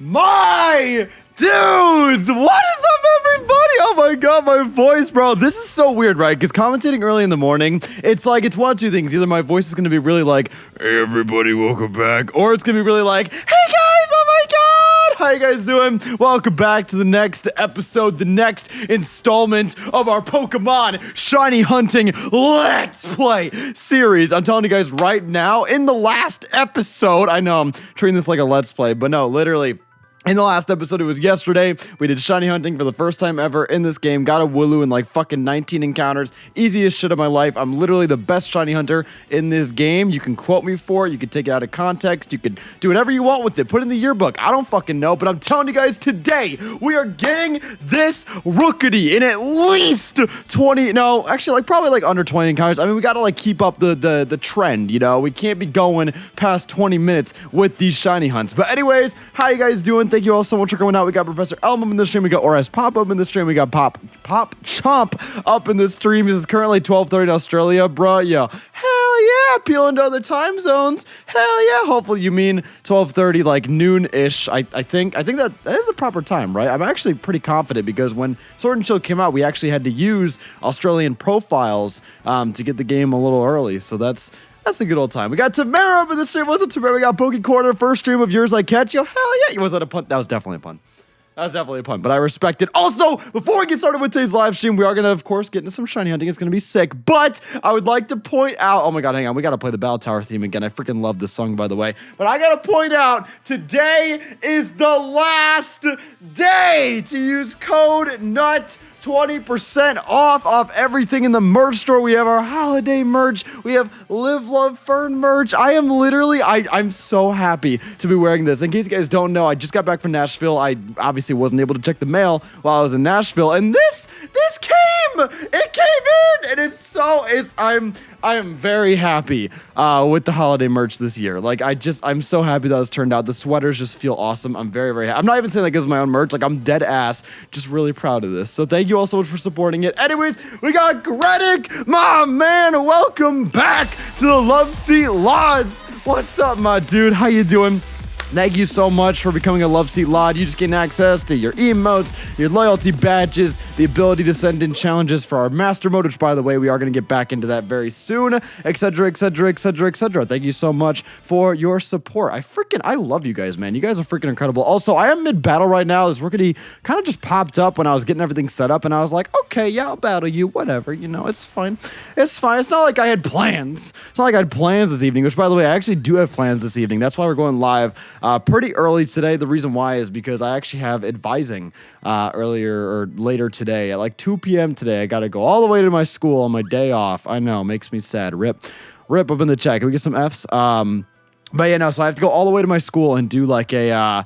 My dudes, what is up, everybody? Oh my god, my voice, bro. This is so weird, right? Because commentating early in the morning, it's like, it's one of two things. Either my voice is going to be really like, hey, everybody, welcome back. Or it's going to be really like, hey, guys, oh my god, how you guys doing? Welcome back to the next episode, the next installment of our Pokemon Shiny Hunting Let's Play series. I'm telling you guys right now, in the last episode, I know I'm treating this like a Let's Play, but no, literally, in the last episode, it was yesterday, we did shiny hunting for the first time ever in this game, got a Wooloo in like fucking 19 encounters, easiest shit of my life. I'm literally the best shiny hunter in this game. You can quote me for it, you can take it out of context, you can do whatever you want with it, put it in the yearbook, I don't fucking know, but I'm telling you guys today, we are getting this Rookidee in at least 20, no, actually like probably like under 20 encounters. I mean, we gotta like keep up the trend, you know, we can't be going past 20 minutes with these shiny hunts. But anyways, how you guys doing? Thank you all so much for coming out. We got Professor Elmum in this stream. We got Ores Pop up in this stream. We got Pop Chomp up in this stream. This is currently 12:30 in Australia, bro. Yo, hell yeah, peeling to other time zones. Hell yeah. Hopefully you mean 12:30, like noon-ish. I think that is the proper time, right? I'm actually pretty confident because when Sword and Shield came out, we actually had to use Australian profiles to get the game a little early. So that's a good old time. We got Tamara up in the stream. What's up, Tamara? We got Poke Corner. First stream of yours I catch. Yo, hell yeah. Was that a pun? That was definitely a pun. That was definitely a pun, but I respect it. Also, before we get started with today's live stream, we are going to, of course, get into some shiny hunting. It's going to be sick, but I would like to point out, oh my god, hang on, we got to play the Battle Tower theme again. I freaking love this song, by the way, but I got to point out, today is the last day to use code NUT. 20% off everything in the merch store. We have our holiday merch. We have Live Love Fern merch. I am literally, I'm so happy to be wearing this. In case you guys don't know, I just got back from Nashville. I obviously wasn't able to check the mail while I was in Nashville, and this came! It came in! And I am very happy with the holiday merch this year. Like, I'm so happy that it's turned out. The sweaters just feel awesome. I'm very, very happy. I'm not even saying that because of my own merch. Like, I'm dead ass just really proud of this. So thank you all so much for supporting it. Anyways, we got Gredic, my man. Welcome back to the Love Seat Lodge. What's up, my dude? How you doing? Thank you so much for becoming a Love Seat Lod. You just gain access to your emotes, your loyalty badges, the ability to send in challenges for our master mode, which, by the way, we are going to get back into that very soon, etc., etc., etc., etc. Thank you so much for your support. I love you guys, man. You guys are freaking incredible. Also, I am mid-battle right now. This Rookidee kind of just popped up when I was getting everything set up, and I was like, okay, yeah, I'll battle you, whatever, you know, it's fine. It's fine. It's not like I had plans. It's not like I had plans this evening, which, by the way, I actually do have plans this evening. That's why we're going live pretty early today. The reason why is because I actually have advising earlier or later today at like 2 p.m. today. I got to go all the way to my school on my day off. I know, makes me sad. Rip up in the chat. Can we get some Fs? But yeah, no. So I have to go all the way to my school and do like a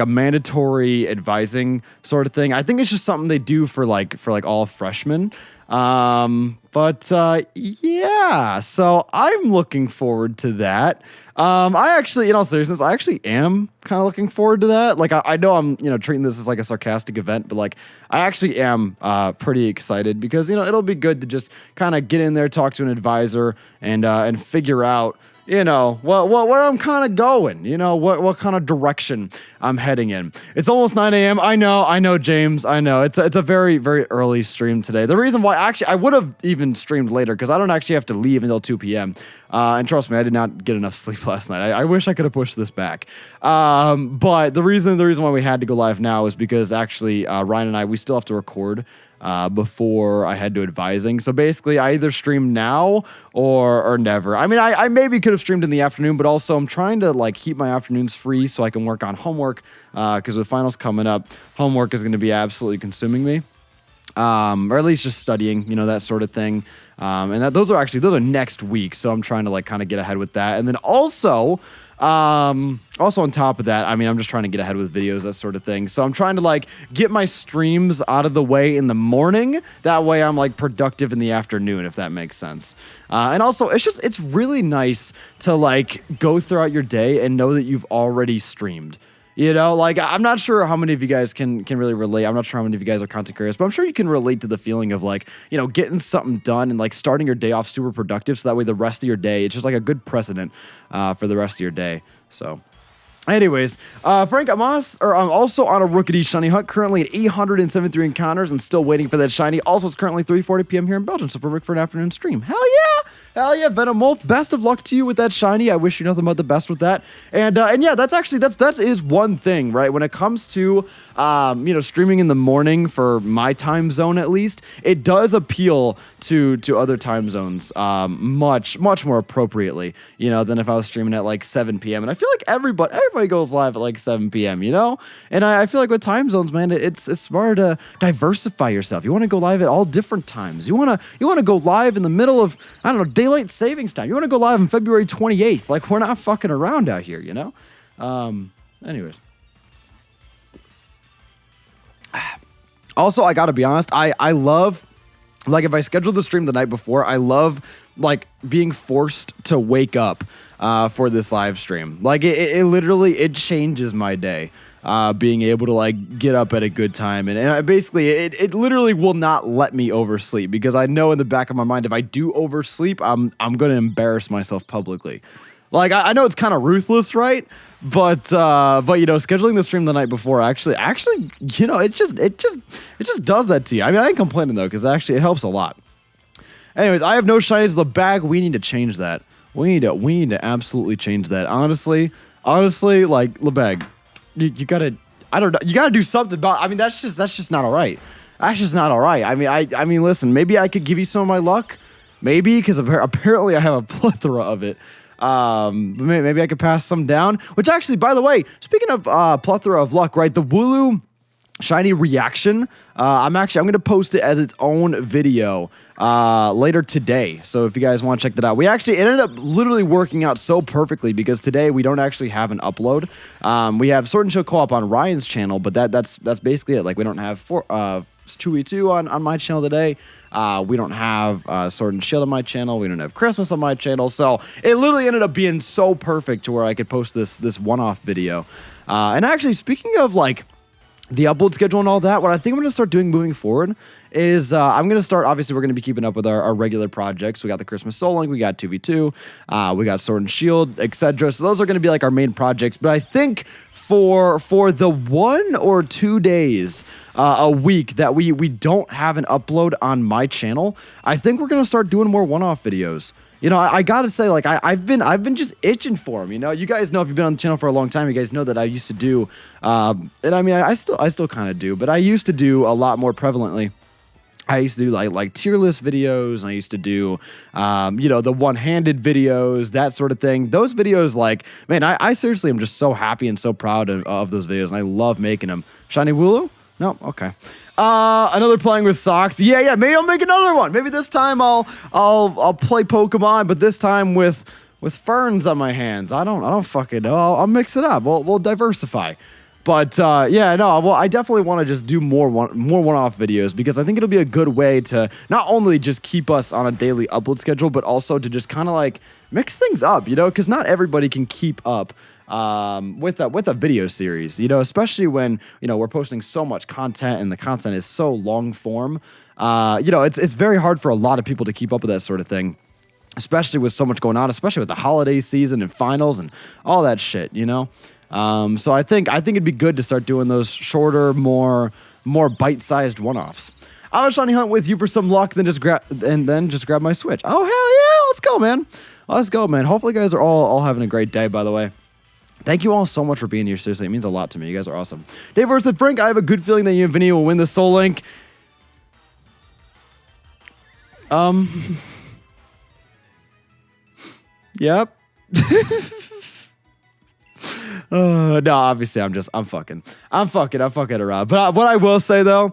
mandatory advising sort of thing. I think it's just something they do for all freshmen. Yeah, so I'm looking forward to that. I actually, in all seriousness, I actually am kind of looking forward to that. Like, I know I'm, treating this as like a sarcastic event, but like, I actually am, pretty excited because, it'll be good to just kind of get in there, talk to an advisor and figure out, where I'm kind of going, what kind of direction I'm heading in. It's almost 9 a.m. I know, James. I know. It's a very, very early stream today. The reason why, actually, I would have even streamed later because I don't actually have to leave until 2 p.m. And trust me, I did not get enough sleep last night. I wish I could have pushed this back. But the reason why we had to go live now is because actually, Ryan and I, we still have to record before I head to advising. So basically, I either stream now or never. I mean, I maybe could have streamed in the afternoon, but also I'm trying to like keep my afternoons free so I can work on homework because with finals coming up, homework is going to be absolutely consuming me. Or at least just studying, that sort of thing. And those are next week. So I'm trying to like kind of get ahead with that. And then also on top of that, I mean, I'm just trying to get ahead with videos, that sort of thing. So I'm trying to like get my streams out of the way in the morning. That way I'm like productive in the afternoon, if that makes sense. And also it's really nice to like go throughout your day and know that you've already streamed. Like, I'm not sure how many of you guys can really relate. I'm not sure how many of you guys are content creators, but I'm sure you can relate to the feeling of, like, getting something done and, like, starting your day off super productive so that way the rest of your day, it's just, like, a good precedent for the rest of your day. So, Anyways, Frank, I'm also on a Rookidee shiny hunt, currently at 873 encounters and still waiting for that shiny. Also, it's currently 3:40 p.m. here in Belgium, so perfect for an afternoon stream. Hell yeah! Hell yeah, Venom Wolf. Best of luck to you with that shiny. I wish you nothing but the best with that. And yeah, that is one thing, right? When it comes to streaming in the morning for my time zone, at least, it does appeal to other time zones much more appropriately, than if I was streaming at like 7 p.m. And I feel like everybody goes live at like 7 p.m. And I feel like with time zones, man, it's smart to diversify yourself. You want to go live at all different times. You want to go live in the middle of, I don't know, daylight savings time. You want to go live on February 28th. Like, we're not fucking around out here, anyways. Also, I gotta be honest, I love, like, if I schedule the stream the night before, I love, like, being forced to wake up for this live stream. Like, it literally, it changes my day, being able to, like, get up at a good time. And it literally will not let me oversleep, because I know in the back of my mind, if I do oversleep, I'm gonna embarrass myself publicly. Like, I know it's kind of ruthless, right? But scheduling the stream the night before actually, it just does that to you. I mean, I ain't complaining though, because actually it helps a lot. Anyways, I have no shinies in the bag. We need to change that. We need to absolutely change that. Honestly, like, Lebag, you gotta, I don't know, you gotta do something about. I mean, that's just not all right. That's just not all right. I mean, listen, maybe I could give you some of my luck, maybe, because apparently I have a plethora of it. Maybe I could pass some down, which actually, by the way, speaking of plethora of luck, right? The Wooloo shiny reaction, I'm going to post it as its own video later today. So if you guys want to check that out, it ended up literally working out so perfectly, because today we don't actually have an upload. We have Sword and Shield Co-op on Ryan's channel, but that's basically it. Like, we don't have 2v2 on my channel today. We don't have Sword and Shield on my channel. We don't have Christmas on my channel. So it literally ended up being so perfect to where I could post this one-off video. And actually, speaking of, like, the upload schedule and all that, what I think I'm going to start doing moving forward is I'm going to start, obviously, we're going to be keeping up with our regular projects. We got the Christmas Soul Link, we got 2v2, we got Sword and Shield, etc. So those are going to be, like, our main projects. But I think for the 1 or 2 days a week that we don't have an upload on my channel, I think we're going to start doing more one-off videos. I gotta say, like, I've been just itching for them. You guys know, if you've been on the channel for a long time, you guys know that I used to do, and I mean, I still kind of do, but I used to do a lot more prevalently. I used to do like tier list videos, and I used to do, the one-handed videos, that sort of thing. Those videos, like, man, I seriously am just so happy and so proud of those videos, and I love making them. Shiny Wooloo? No? Okay. Another playing with socks. Yeah. Maybe I'll make another one. Maybe this time I'll play Pokemon, but this time with ferns on my hands. I don't fucking know. I'll mix it up. We'll diversify. But I definitely want to just do more one-off videos, because I think it'll be a good way to not only just keep us on a daily upload schedule, but also to just kind of, like, mix things up, because not everybody can keep up with a video series, especially when, we're posting so much content and the content is so long form. It's very hard for a lot of people to keep up with that sort of thing, especially with so much going on, especially with the holiday season and finals and all that shit, So I think it'd be good to start doing those shorter, more bite-sized one-offs. I was trying to hunt with you for some luck, then just grab my Switch. Oh, hell yeah, let's go, man. Let's go, man. Hopefully you guys are all having a great day, by the way. Thank you all so much for being here. Seriously, it means a lot to me. You guys are awesome. Dave said, Frank, I have a good feeling that you and Vinny will win the Soul Link. Yep. No, obviously I'm fucking around. But what I will say though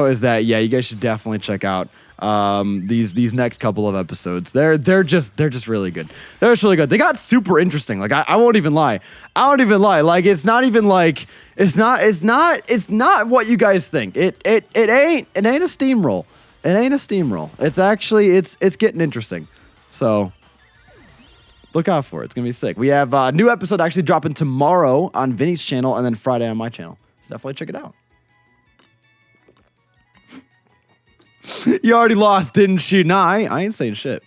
is that, yeah, you guys should definitely check out these next couple of episodes. They're just really good. They're just really good. They got super interesting. Like, I won't even lie. Like, it's not even like, it's not what you guys think. It ain't a steamroll. It ain't a steamroll. It's actually, it's getting interesting. So look out for it. It's gonna be sick. We have a new episode actually dropping tomorrow on Vinny's channel, and then Friday on my channel. So definitely check it out. You already lost, didn't you? Nah, I ain't saying shit.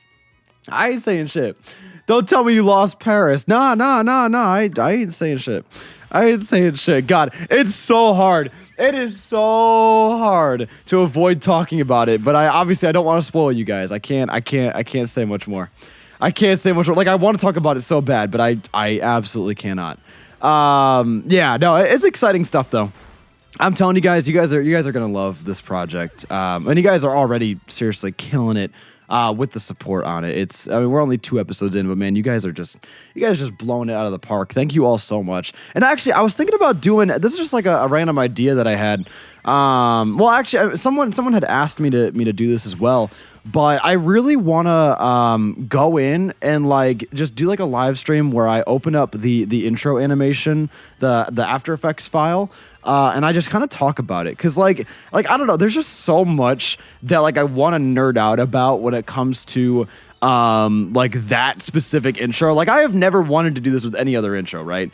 Don't tell me you lost Paris. Nah. I ain't saying shit. I ain't saying shit. God, it's so hard. It is so hard to avoid talking about it. But I don't want to spoil you guys. I can't say much more. I can't say much more. Like, I want to talk about it so bad, but I absolutely cannot. Yeah, no, it's exciting stuff though. I'm telling you guys are gonna love this project. And you guys are already seriously killing it. With the support on it. We're only 2 episodes in, but man, you guys just blowing it out of the park. Thank you all so much. And actually, I was thinking about doing, this is just like a random idea that I had. Well, actually, someone had asked me to do this as well, but I really want to go in and like just do like a live stream where I open up the intro animation, the After Effects file, and I just kind of talk about it. Cause like, I don't know, there's just so much that like I want to nerd out about when it comes to like that specific intro. Like I have never wanted to do this with any other intro, right?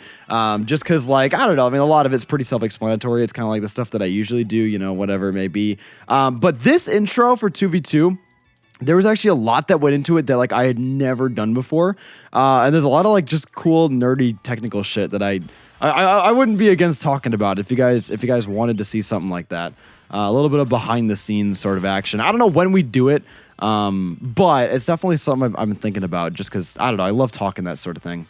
Just cause like, I don't know. I mean, a lot of it's pretty self-explanatory. It's kind of like the stuff that I usually do, you know, whatever it may be. But this intro for 2v2, there was actually a lot that went into it that like I had never done before. And there's a lot of like just cool, nerdy, technical shit that I wouldn't be against talking about if you guys wanted to see something like that. A little bit of behind the scenes sort of action. I don't know when we do it, but it's definitely something I've been thinking about just because, I don't know, I love talking that sort of thing.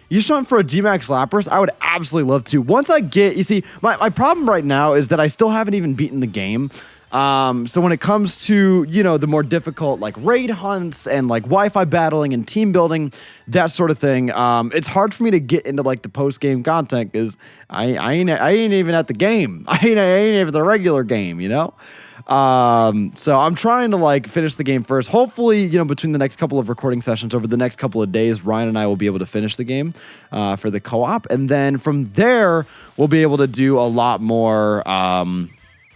You should hunt for a G-Max Lapras? I would absolutely love to. Once I get, you see, my problem right now is that I still haven't even beaten the game. So when it comes to, you know, the more difficult like raid hunts and like Wi-Fi battling and team building, that sort of thing, it's hard for me to get into like the post-game content because I ain't even at the game. I ain't even at the regular game, you know? So I'm trying to like finish the game first. Hopefully, you know, between the next couple of recording sessions over the next couple of days, Ryan and I will be able to finish the game, for the co-op. And then from there, we'll be able to do a lot more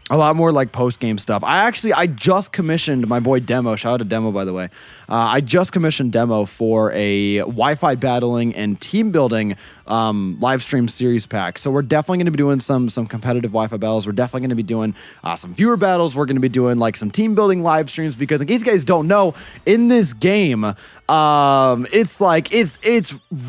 like post-game stuff. I just commissioned my boy Demo. Shout out to Demo, by the way. I just commissioned Demo for a Wi-Fi battling and team building live stream series pack. So we're definitely going to be doing some competitive Wi-Fi battles. We're definitely going to be doing some viewer battles. We're going to be doing like some team building live streams because in case you guys don't know, in this game, it's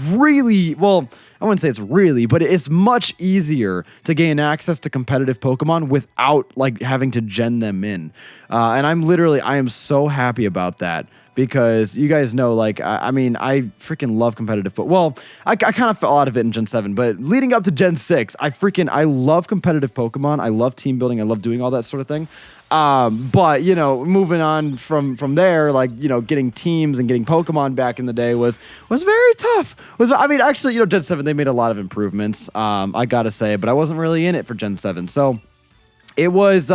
really, well, I wouldn't say it's really, but it's much easier to gain access to competitive Pokemon without like having to gen them in. And I am so happy about that because you guys know, like, I mean, I freaking love competitive, but well, I kind of fell out of it in Gen 7, but leading up to Gen 6, I love competitive Pokemon. I love team building. I love doing all that sort of thing. But you know, moving on from there, like, you know, getting teams and getting Pokemon back in the day was very tough. Actually, you know, Gen 7, they made a lot of improvements, I gotta say, but I wasn't really in it for Gen 7. So it was,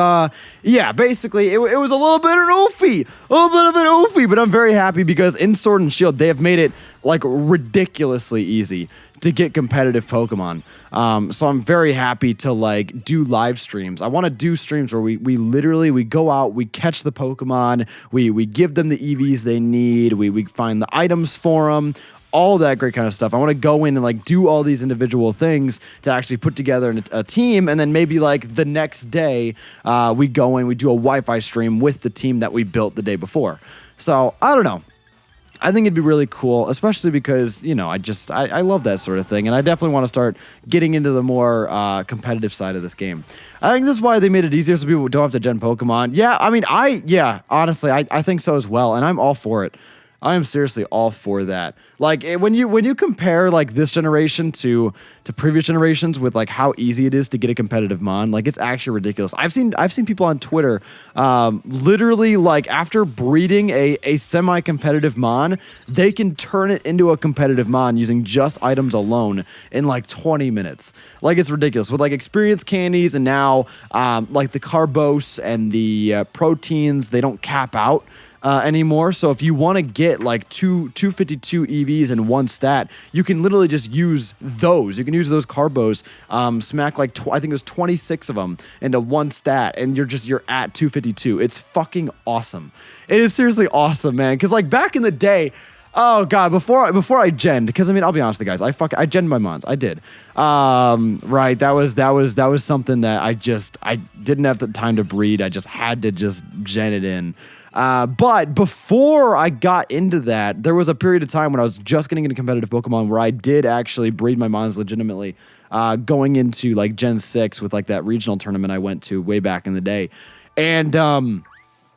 basically, it was a little bit of an oofy, but I'm very happy because in Sword and Shield, they have made it, like, ridiculously easy to get competitive Pokemon. So I'm very happy to, like, do live streams. I want to do streams where we literally go out, we catch the Pokemon, we give them the EVs they need, we find the items for them, all that great kind of stuff. I want to go in and like do all these individual things to actually put together a team, and then maybe like the next day we go in, we do a Wi-Fi stream with the team that we built the day before. So I don't know. I think it'd be really cool, especially because, you know, I love that sort of thing, and I definitely want to start getting into the more competitive side of this game. I think this is why they made it easier so people don't have to gen Pokemon. Yeah, I mean, honestly, I think so as well, and I'm all for it. I am seriously all for that. Like when you compare like this generation to previous generations with like how easy it is to get a competitive mon, like it's actually ridiculous. I've seen people on Twitter literally like after breeding a semi-competitive mon, they can turn it into a competitive mon using just items alone in like 20 minutes. Like it's ridiculous with like experience candies, and now like the carbos and the proteins, they don't cap out anymore. So if you want to get like 252 EVs in one stat, you can literally just use those. You can use those carbos, smack like I think it was 26 of them into one stat, and you're at 252. It's fucking awesome. It is seriously awesome, man. Because like back in the day, oh god, before I genned, because I mean I'll be honest with you guys, I genned my mons. I did. Right, that was something that I didn't have the time to breed. I just had to just gen it in. But before I got into that, there was a period of time when I was just getting into competitive Pokemon where I did actually breed my mons legitimately, going into like Gen 6 with like that regional tournament I went to way back in the day. And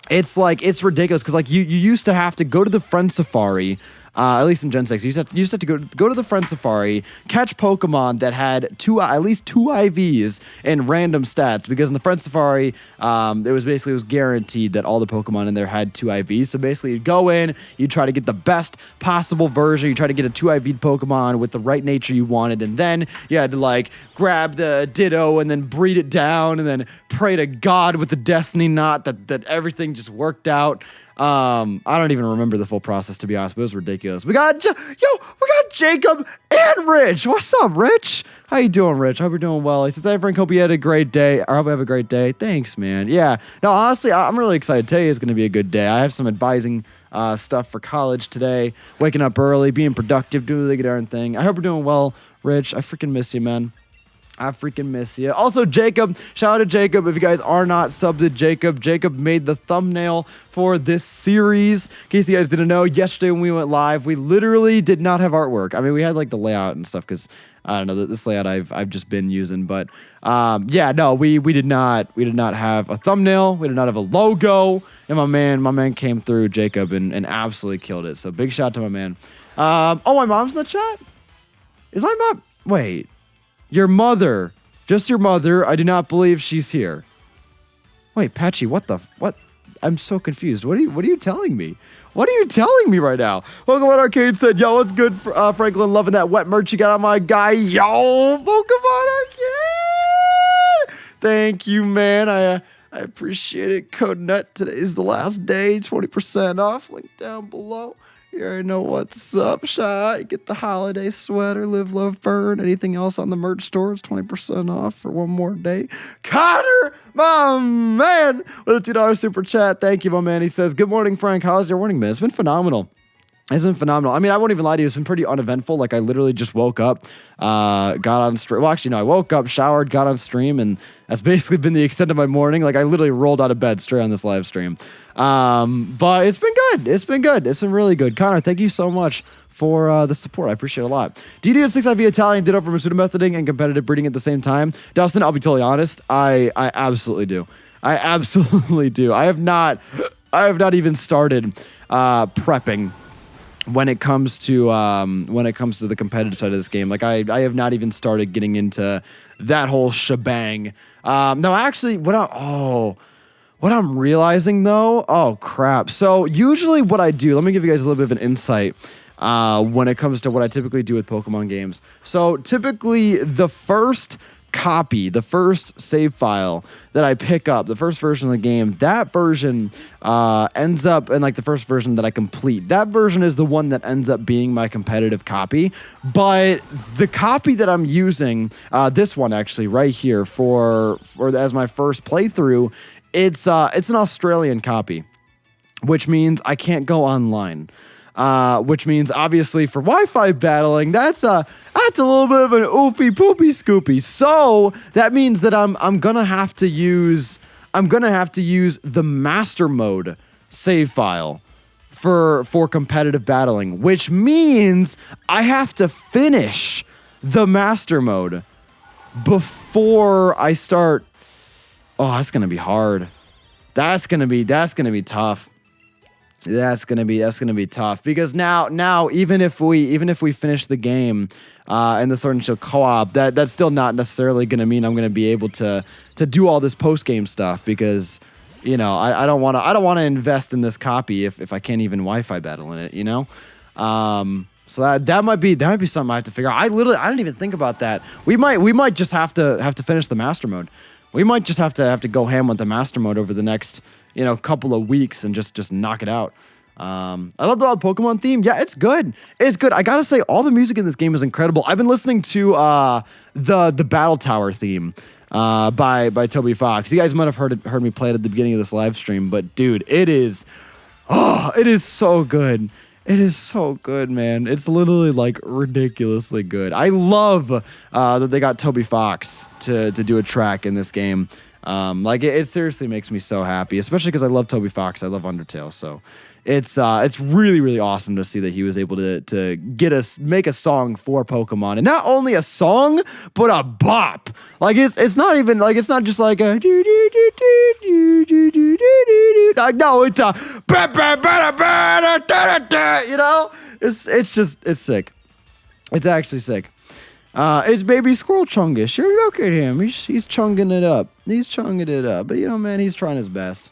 it's like, it's ridiculous because like you used to have to go to the Friend Safari. At least in Gen 6, you used to have to go to the Friend Safari, catch Pokemon that had at least two IVs and random stats, because in the Friend Safari, it was guaranteed that all the Pokemon in there had two IVs. So basically, you'd go in, you try to get the best possible version, you try to get a two IV'd Pokemon with the right nature you wanted, and then you had to like grab the Ditto and then breed it down, and then pray to God with the Destiny knot that everything just worked out. I don't even remember the full process, to be honest, but it was ridiculous. We got Jacob and Rich. What's up, Rich? How you doing, Rich? Hope you're doing well. He says, "Hey, Frank, hope you had a great day." I hope you have a great day. Thanks, man. Yeah. No, honestly, I'm really excited. Today is going to be a good day. I have some advising stuff for college today. Waking up early, being productive, doing the darn thing. I hope you're doing well, Rich. I freaking miss you, man. I freaking miss you. Also, Jacob, shout out to Jacob. If you guys are not subbed to Jacob, Jacob made the thumbnail for this series. In case you guys didn't know, yesterday when we went live, we literally did not have artwork. I mean, we had like the layout and stuff because I don't know, this layout I've just been using, but yeah, no, we did not have a thumbnail. We did not have a logo, and my man came through, Jacob, and absolutely killed it. So big shout out to my man. Oh, my mom's in the chat. Is my mom? Wait. Your mother, just your mother. I do not believe she's here. Wait, Patchy, what? I'm so confused. What are you telling me? What are you telling me right now? Pokemon Arcade said, "Yo, what's good, Franklin? Loving that wet merch you got on my guy. Yo, Pokemon Arcade. Thank you, man. I appreciate it. Code Nut. Today's the last day. 20% off. Link down below. You already know what's up, Shy. Get the holiday sweater, live, love, burn. Anything else on the merch store is 20% off for one more day. Connor, my man, with a $2 super chat. Thank you, my man. He says, "Good morning, Frank. How's your morning, man? It's been phenomenal. It's been phenomenal. I mean, I won't even lie to you. It's been pretty uneventful. Like, I literally just woke up, got on stream. Well, actually, no, I woke up, showered, got on stream, and that's basically been the extent of my morning. Like, I literally rolled out of bed straight on this live stream. But it's been good. It's been good. It's been really good. Connor, thank you so much for the support. I appreciate it a lot. Do you do 6IV Italian ditto for Masuda methoding and competitive breeding at the same time? Dustin, I'll be totally honest. I absolutely do. I absolutely do. I have not even started prepping when it comes to the competitive side of this game. Like I have not even started getting into that whole shebang. No, actually, what I'm realizing though, oh crap. So usually what I do, let me give you guys a little bit of an insight when it comes to what I typically do with Pokemon games. So typically the first copy, the first save file that I pick up, the first version of the game, that version ends up, and like the first version that I complete, that version is the one that ends up being my competitive copy. But the copy that I'm using, this one actually right here for as my first playthrough, it's an Australian copy, which means I can't go online. Which means obviously for Wi-Fi battling, that's a little bit of an oofy poopy scoopy. So that means that I'm gonna have to use the master mode save file for competitive battling, which means I have to finish the master mode before I start. Oh, that's gonna be hard. That's gonna be tough. That's gonna be tough because now even if we finish the game in the Sword and Shield co-op, that's still not necessarily gonna mean I'm gonna be able to do all this post game stuff, because you know I don't want to invest in this copy if I can't even Wi-Fi battle in it, you know. So that might be something I have to figure out. I didn't even think about that. We might just have to finish the master mode. We might just have to go ham with the master mode over the next couple of weeks and just knock it out. I love the wild Pokemon theme. Yeah, it's good. It's good. I gotta say, all the music in this game is incredible. I've been listening to the Battle Tower theme by Toby Fox. You guys might have heard me play it at the beginning of this live stream, but dude, it is so good. It is so good, man. It's literally like ridiculously good. I love that they got Toby Fox to do a track in this game. Like it seriously makes me so happy, especially because I love Toby Fox. I love Undertale. So it's really, really awesome to see that he was able to make a song for Pokemon, and not only a song, but a bop. Like it's not even like it's not just like a do do do do do do do do. Like no, it's a you know. It's sick. It's actually sick. It's baby Squirrel Chungus. You look at him. He's chunging it up. He's chunging it up. But you know, man, he's trying his best.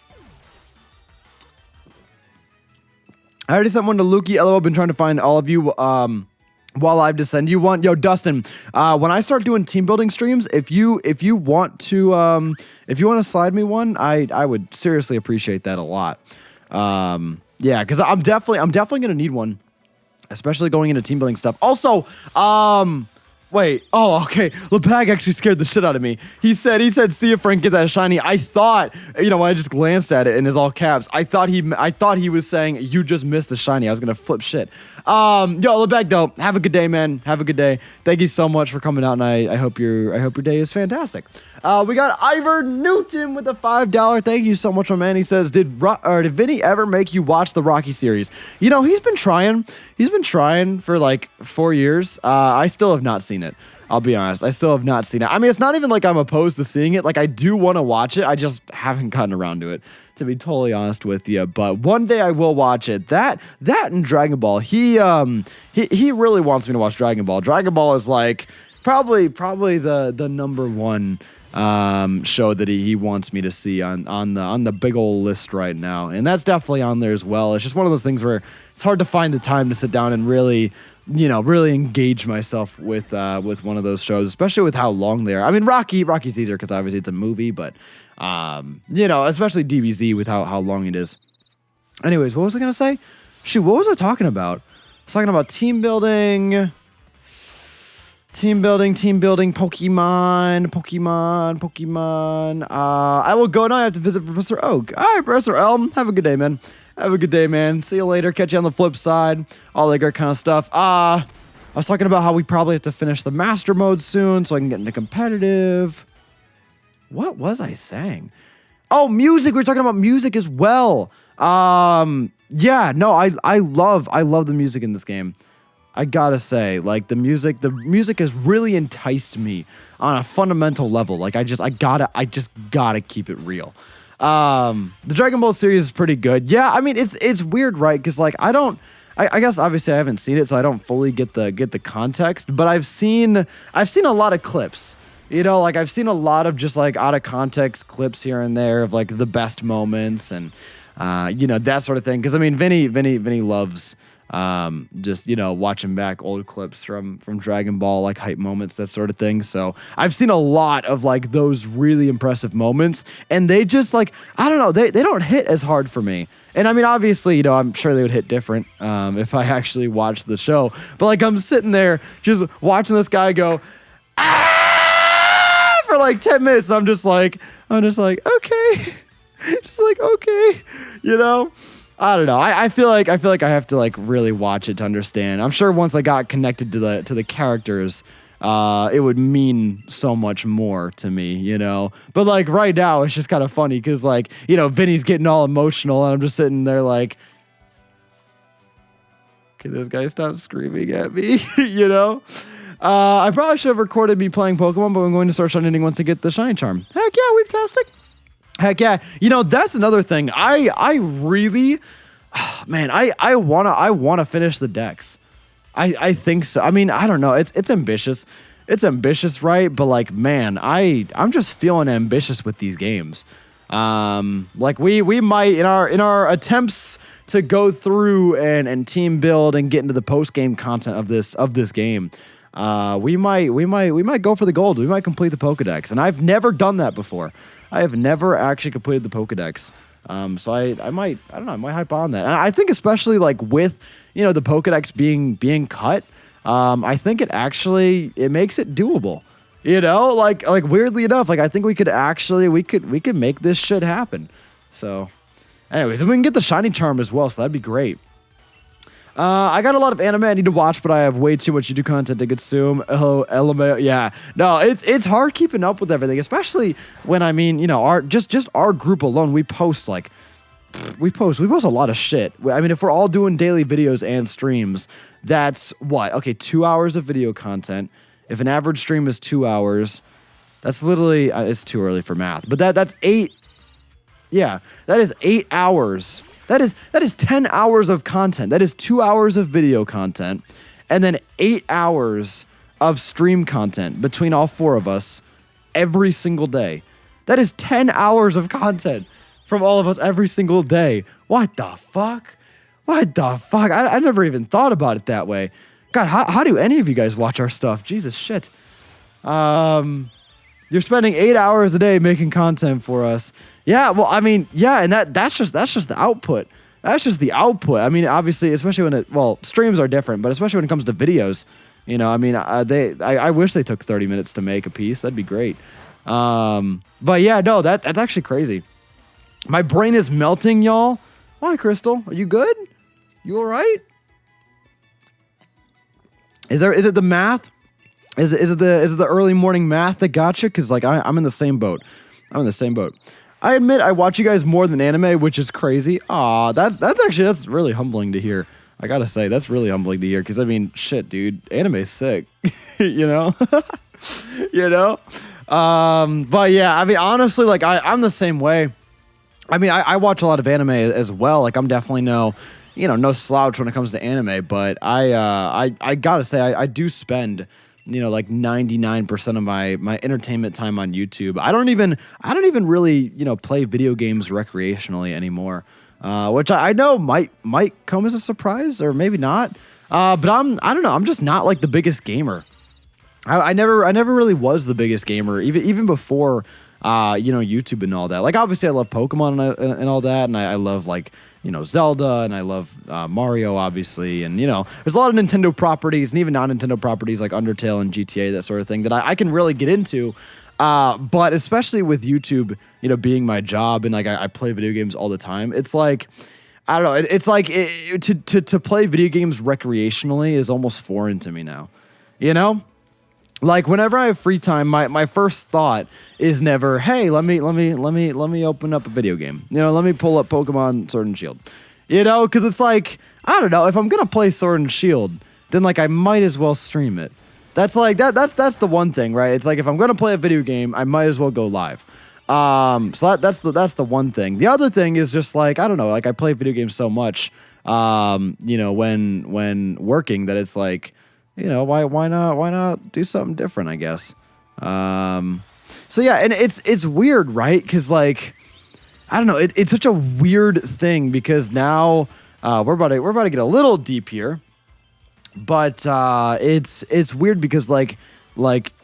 I already sent one to Lukey. LOL, I've been trying to find all of you while I've to send you one. Yo, Dustin, when I start doing team building streams, if you want to slide me one, I would seriously appreciate that a lot. Yeah, because I'm definitely gonna need one, especially going into team building stuff. Also, wait. Oh, okay. LeBag actually scared the shit out of me. He said, see if Frank get that shiny. I thought, when I just glanced at it in his all caps, I thought he was saying you just missed the shiny. I was gonna flip shit. Yo, LeBag though, have a good day, man. Have a good day. Thank you so much for coming out, and I hope your day is fantastic. We got Ivor Newton with a $5. Thank you so much, my man. He says, did Vinny ever make you watch the Rocky series? He's been trying. He's been trying for like 4 years. I still have not seen it. I'll be honest. I still have not seen it. I mean, it's not even like I'm opposed to seeing it. Like, I do want to watch it. I just haven't gotten around to it, to be totally honest with you. But one day I will watch it. That and Dragon Ball. He really wants me to watch Dragon Ball. Dragon Ball is like probably the number one show that he wants me to see on the big old list right now, and that's definitely on there as well. It's just one of those things where it's hard to find the time to sit down and really engage myself with one of those shows, especially with how long they are. I mean, Rocky's easier because obviously it's a movie, but especially DBZ with how long it is. Anyways, what was I gonna say? Shoot, what was I talking about? I was talking about team building. Pokemon. I will go now. I have to visit Professor Oak. All right, Professor Elm. Have a good day, man. See you later. Catch you on the flip side. All that good kind of stuff. I was talking about how we probably have to finish the master mode soon so I can get into competitive. What was I saying? Oh, music. We were talking about music as well. Yeah, no, I love the music in this game. I gotta say, like, the music has really enticed me on a fundamental level. Like, I just gotta keep it real. The Dragon Ball series is pretty good. Yeah, I mean, it's weird, right? Because like, I guess obviously I haven't seen it, so I don't fully get the context. But I've seen a lot of clips. Like I've seen a lot of just like out of context clips here and there of like the best moments and that sort of thing. Because I mean, Vinny loves. Just watching back old clips from Dragon Ball, like hype moments, that sort of thing. So I've seen a lot of like those really impressive moments, and they just like, I don't know, they don't hit as hard for me. And I mean, obviously, I'm sure they would hit different if I actually watched the show. But like, I'm sitting there just watching this guy go for like 10 minutes. I'm just like okay, just like okay, I don't know. I feel like I have to like really watch it to understand. I'm sure once I got connected to the characters, it would mean so much more to me, But like right now, it's just kind of funny because like Vinny's getting all emotional, and I'm just sitting there like, can this guy stop screaming at me? I probably should have recorded me playing Pokemon, but I'm going to start shiny once I get the shiny charm. Heck yeah, we've-tastic. Heck yeah. That's another thing. I really, man, I wanna finish the decks. I think so. I mean, I don't know. It's ambitious. It's ambitious, right? But like, man, I'm just feeling ambitious with these games. Like we might in our attempts to go through and team build and get into the post game content of this game. We might go for the gold. We might complete the Pokedex, and I've never done that before. I have never actually completed the Pokedex. So I might hype on that. And I think especially like with, the Pokedex being cut, I think it makes it doable. Like weirdly enough, like I think we could make this shit happen. So anyways, and we can get the shiny charm as well, so that'd be great. I got a lot of anime I need to watch, but I have way too much YouTube content to consume. Oh, LMAO. Yeah. No, it's hard keeping up with everything, especially when, I mean, you know, our just our group alone, we post a lot of shit. I mean, if we're all doing daily videos and streams, that's what? Okay, 2 hours of video content. If an average stream is 2 hours, that's literally, it's too early for math, but that's 8. Yeah, that is 8 hours. That is 10 hours of content. That is 2 hours of video content, and then 8 hours of stream content between all 4 of us every single day. That is 10 hours of content from all of us every single day. What the fuck? What the fuck? I never even thought about it that way. God, how do any of you guys watch our stuff? Jesus shit. You're spending 8 hours a day making content for us. Yeah, well, I mean, yeah, and that's just the output. That's just the output. I mean, obviously, especially when streams are different, but especially when it comes to videos, you know, I mean, I wish they took 30 minutes to make a piece. That'd be great. But yeah, no, that's actually crazy. My brain is melting, y'all. Hi, Crystal. Are you good? You all right? Is it the math? Is it the early morning math that got you? Because like I'm in the same boat. I'm in the same boat. I admit I watch you guys more than anime, which is crazy. Aw, that's really humbling to hear. I gotta say, that's really humbling to hear. Because I mean, shit, dude, anime's sick. You know, you know. But yeah, I mean, honestly, like I'm the same way. I mean, I watch a lot of anime as well. Like I'm definitely no slouch when it comes to anime. But I gotta say, I do spend, you know, like 99% of my entertainment time on YouTube. I don't even really, you know, play video games recreationally anymore, which I know might come as a surprise or maybe not. But I don't know. I'm just not like the biggest gamer. I never really was the biggest gamer, even before, you know, YouTube and all that. Like obviously I love Pokemon and all that, and I love like, you know, Zelda, and I love Mario, obviously, and, you know, there's a lot of Nintendo properties and even non-Nintendo properties like Undertale and GTA, that sort of thing, that I can really get into, but especially with YouTube, you know, being my job, and like I play video games all the time, it's like, I don't know, it's like to play video games recreationally is almost foreign to me now, you know? Like whenever I have free time, my first thought is never, hey, let me open up a video game. You know, let me pull up Pokemon Sword and Shield. You know, because it's like, I don't know, if I'm gonna play Sword and Shield, then like I might as well stream it. That's like that's the one thing, right? It's like if I'm gonna play a video game, I might as well go live. So that's the one thing. The other thing is just like, I don't know, like I play video games so much, you know, when working, that it's like, you know, why not do something different, I guess. So yeah, and it's weird, right? Because like, I don't know, it's such a weird thing, because now we're about to get a little deep here, but it's weird because like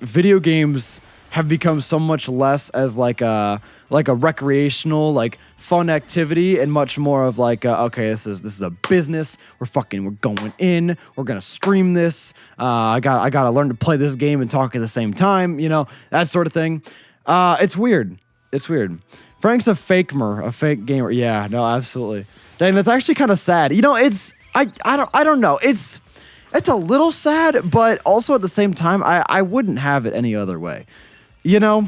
video games have become so much less as like a recreational, like fun activity, and much more of like okay, this is a business. We're going in. We're gonna stream this. I gotta learn to play this game and talk at the same time. You know, that sort of thing. It's weird. It's weird. Frank's a fake gamer. Yeah, no, absolutely. Dang, that's actually kind of sad. You know, I don't know. It's a little sad, but also at the same time, I wouldn't have it any other way. You know,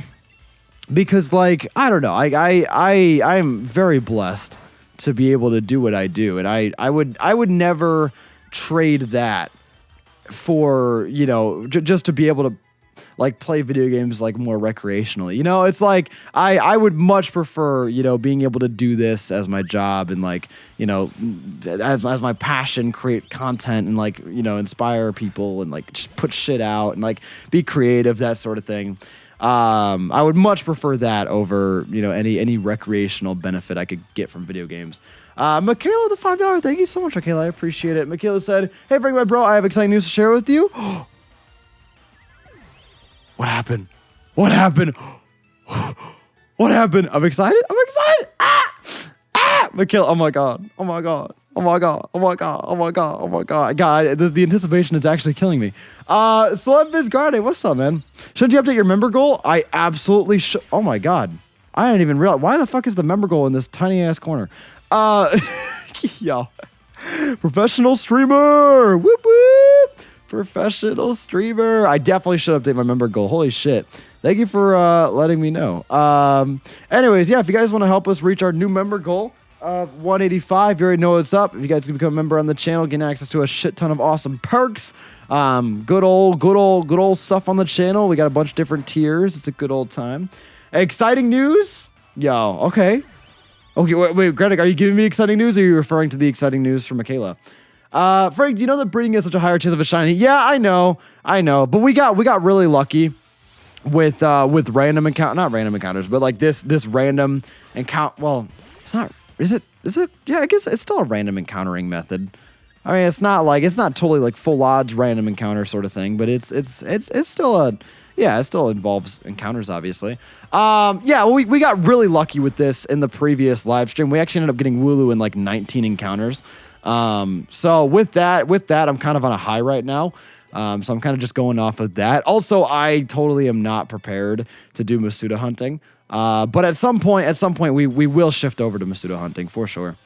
because like, I don't know, I'm very blessed to be able to do what I do, and I would never trade that for, you know, just to be able to like play video games like more recreationally. You know, it's like I would much prefer, you know, being able to do this as my job, and like, you know, as my passion, create content and like, you know, inspire people and like just put shit out and like be creative, that sort of thing. I would much prefer that over, you know, any recreational benefit I could get from video games. Michaela, the $5, thank you so much, Michaela. I appreciate it. Michaela said, "Hey, Frank, my bro, I have exciting news to share with you." What happened? What happened? What happened? I'm excited. Michaela, oh my god. Oh my god. Oh my god. Oh my god. Oh my god. Oh my god. God, the anticipation is actually killing me. Celeb Viz Garde, what's up, man? Shouldn't you update your member goal? I absolutely should. Oh my god. I didn't even realize. Why the fuck is the member goal in this tiny ass corner? Yo. Professional streamer. Whoop whoop. Professional streamer. I definitely should update my member goal. Holy shit. Thank you for letting me know. Anyways, yeah, if you guys want to help us reach our new member goal of 185, you already know what's up. If you guys can become a member on the channel, gain access to a shit ton of awesome perks. Good old stuff on the channel. We got a bunch of different tiers. It's a good old time. Exciting news? Yo, okay. Okay, wait, Greg, are you giving me exciting news, or are you referring to the exciting news from Michaela? Frank, do you know that breeding has such a higher chance of a shiny? Yeah, I know, but we got really lucky with random not random encounters, but like this random encounter. Well, it's not. Is it? Yeah, I guess it's still a random encountering method. I mean, it's not totally like full odds random encounter sort of thing, but it's still a. Yeah, it still involves encounters, obviously. Yeah, we got really lucky with this in the previous live stream. We actually ended up getting Wooloo in like 19 encounters. So with that, I'm kind of on a high right now. So I'm kind of just going off of that. Also, I totally am not prepared to do Masuda hunting. But at some point, we will shift over to Masuda hunting for sure.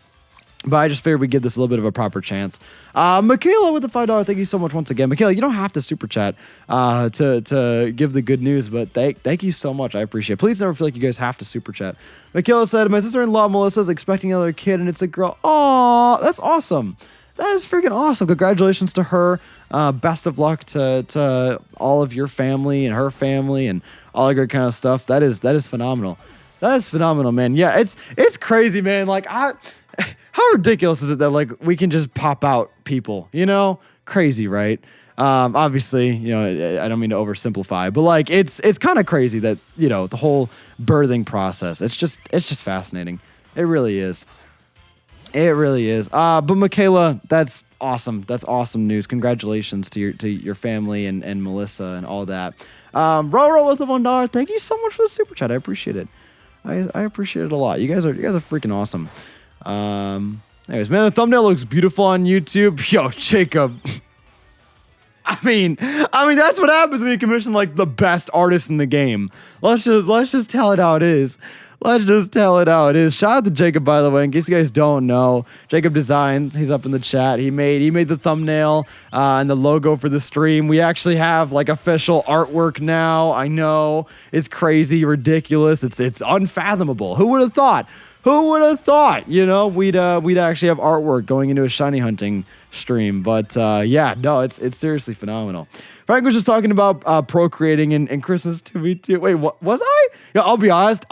But I just figured we'd give this a little bit of a proper chance. Michaela with the $5, thank you so much once again. Michaela, you don't have to super chat to give the good news, but thank you so much. I appreciate it. Please never feel like you guys have to super chat. Michaela said, my sister-in-law Melissa is expecting another kid, and it's a girl. Aw, that's awesome. That is freaking awesome. Congratulations to her. Best of luck to all of your family and her family and all that great kind of stuff. That is phenomenal. That is phenomenal, man. Yeah, it's crazy, man. Like how ridiculous is it that like we can just pop out people, you know? Crazy, right? Obviously, you know, I don't mean to oversimplify, but like it's kind of crazy that, you know, the whole birthing process. It's just fascinating. It really is. It really is. But Michaela, that's awesome. That's awesome news. Congratulations to your family and Melissa and all that. Roro with the $1. Thank you so much for the super chat. I appreciate it. I appreciate it a lot. You guys are freaking awesome. Anyways, man, the thumbnail looks beautiful on YouTube. Yo, Jacob. I mean, that's what happens when you commission like the best artist in the game. Let's just tell it how it is. Let's just tell it how it is. Shout out to Jacob, by the way, in case you guys don't know. Jacob Designs, he's up in the chat. He made the thumbnail and the logo for the stream. We actually have like official artwork now. I know it's crazy, ridiculous. It's unfathomable. Who would have thought? Who would have thought? You know, we'd actually have artwork going into a shiny hunting stream. But yeah, no, it's seriously phenomenal. Frank was just talking about procreating in Christmas 2v2. Wait, what was I? Yeah, I'll be honest.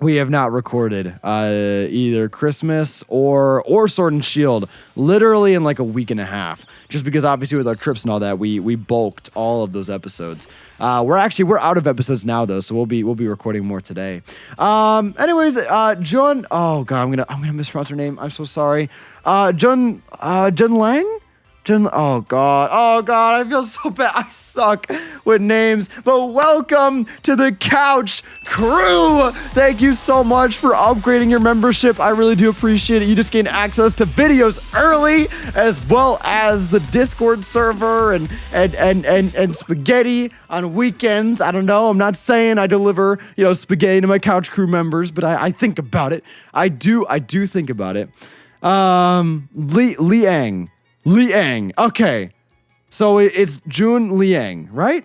We have not recorded either Christmas or Sword and Shield literally in like a week and a half. Just because obviously with our trips and all that, we bulked all of those episodes. We're out of episodes now though, so we'll be recording more today. Anyways, John. Oh god, I'm gonna mispronounce her name. I'm so sorry. Jun Lang. Oh god, I feel so bad. I suck with names, but welcome to the Couch Crew. Thank you so much for upgrading your membership. I really do appreciate it. You just gain access to videos early, as well as the Discord server and spaghetti on weekends. I don't know. I'm not saying I deliver, you know, spaghetti to my Couch Crew members, but I think about it. I do think about it. Liang. Okay. So it's June Liang, right?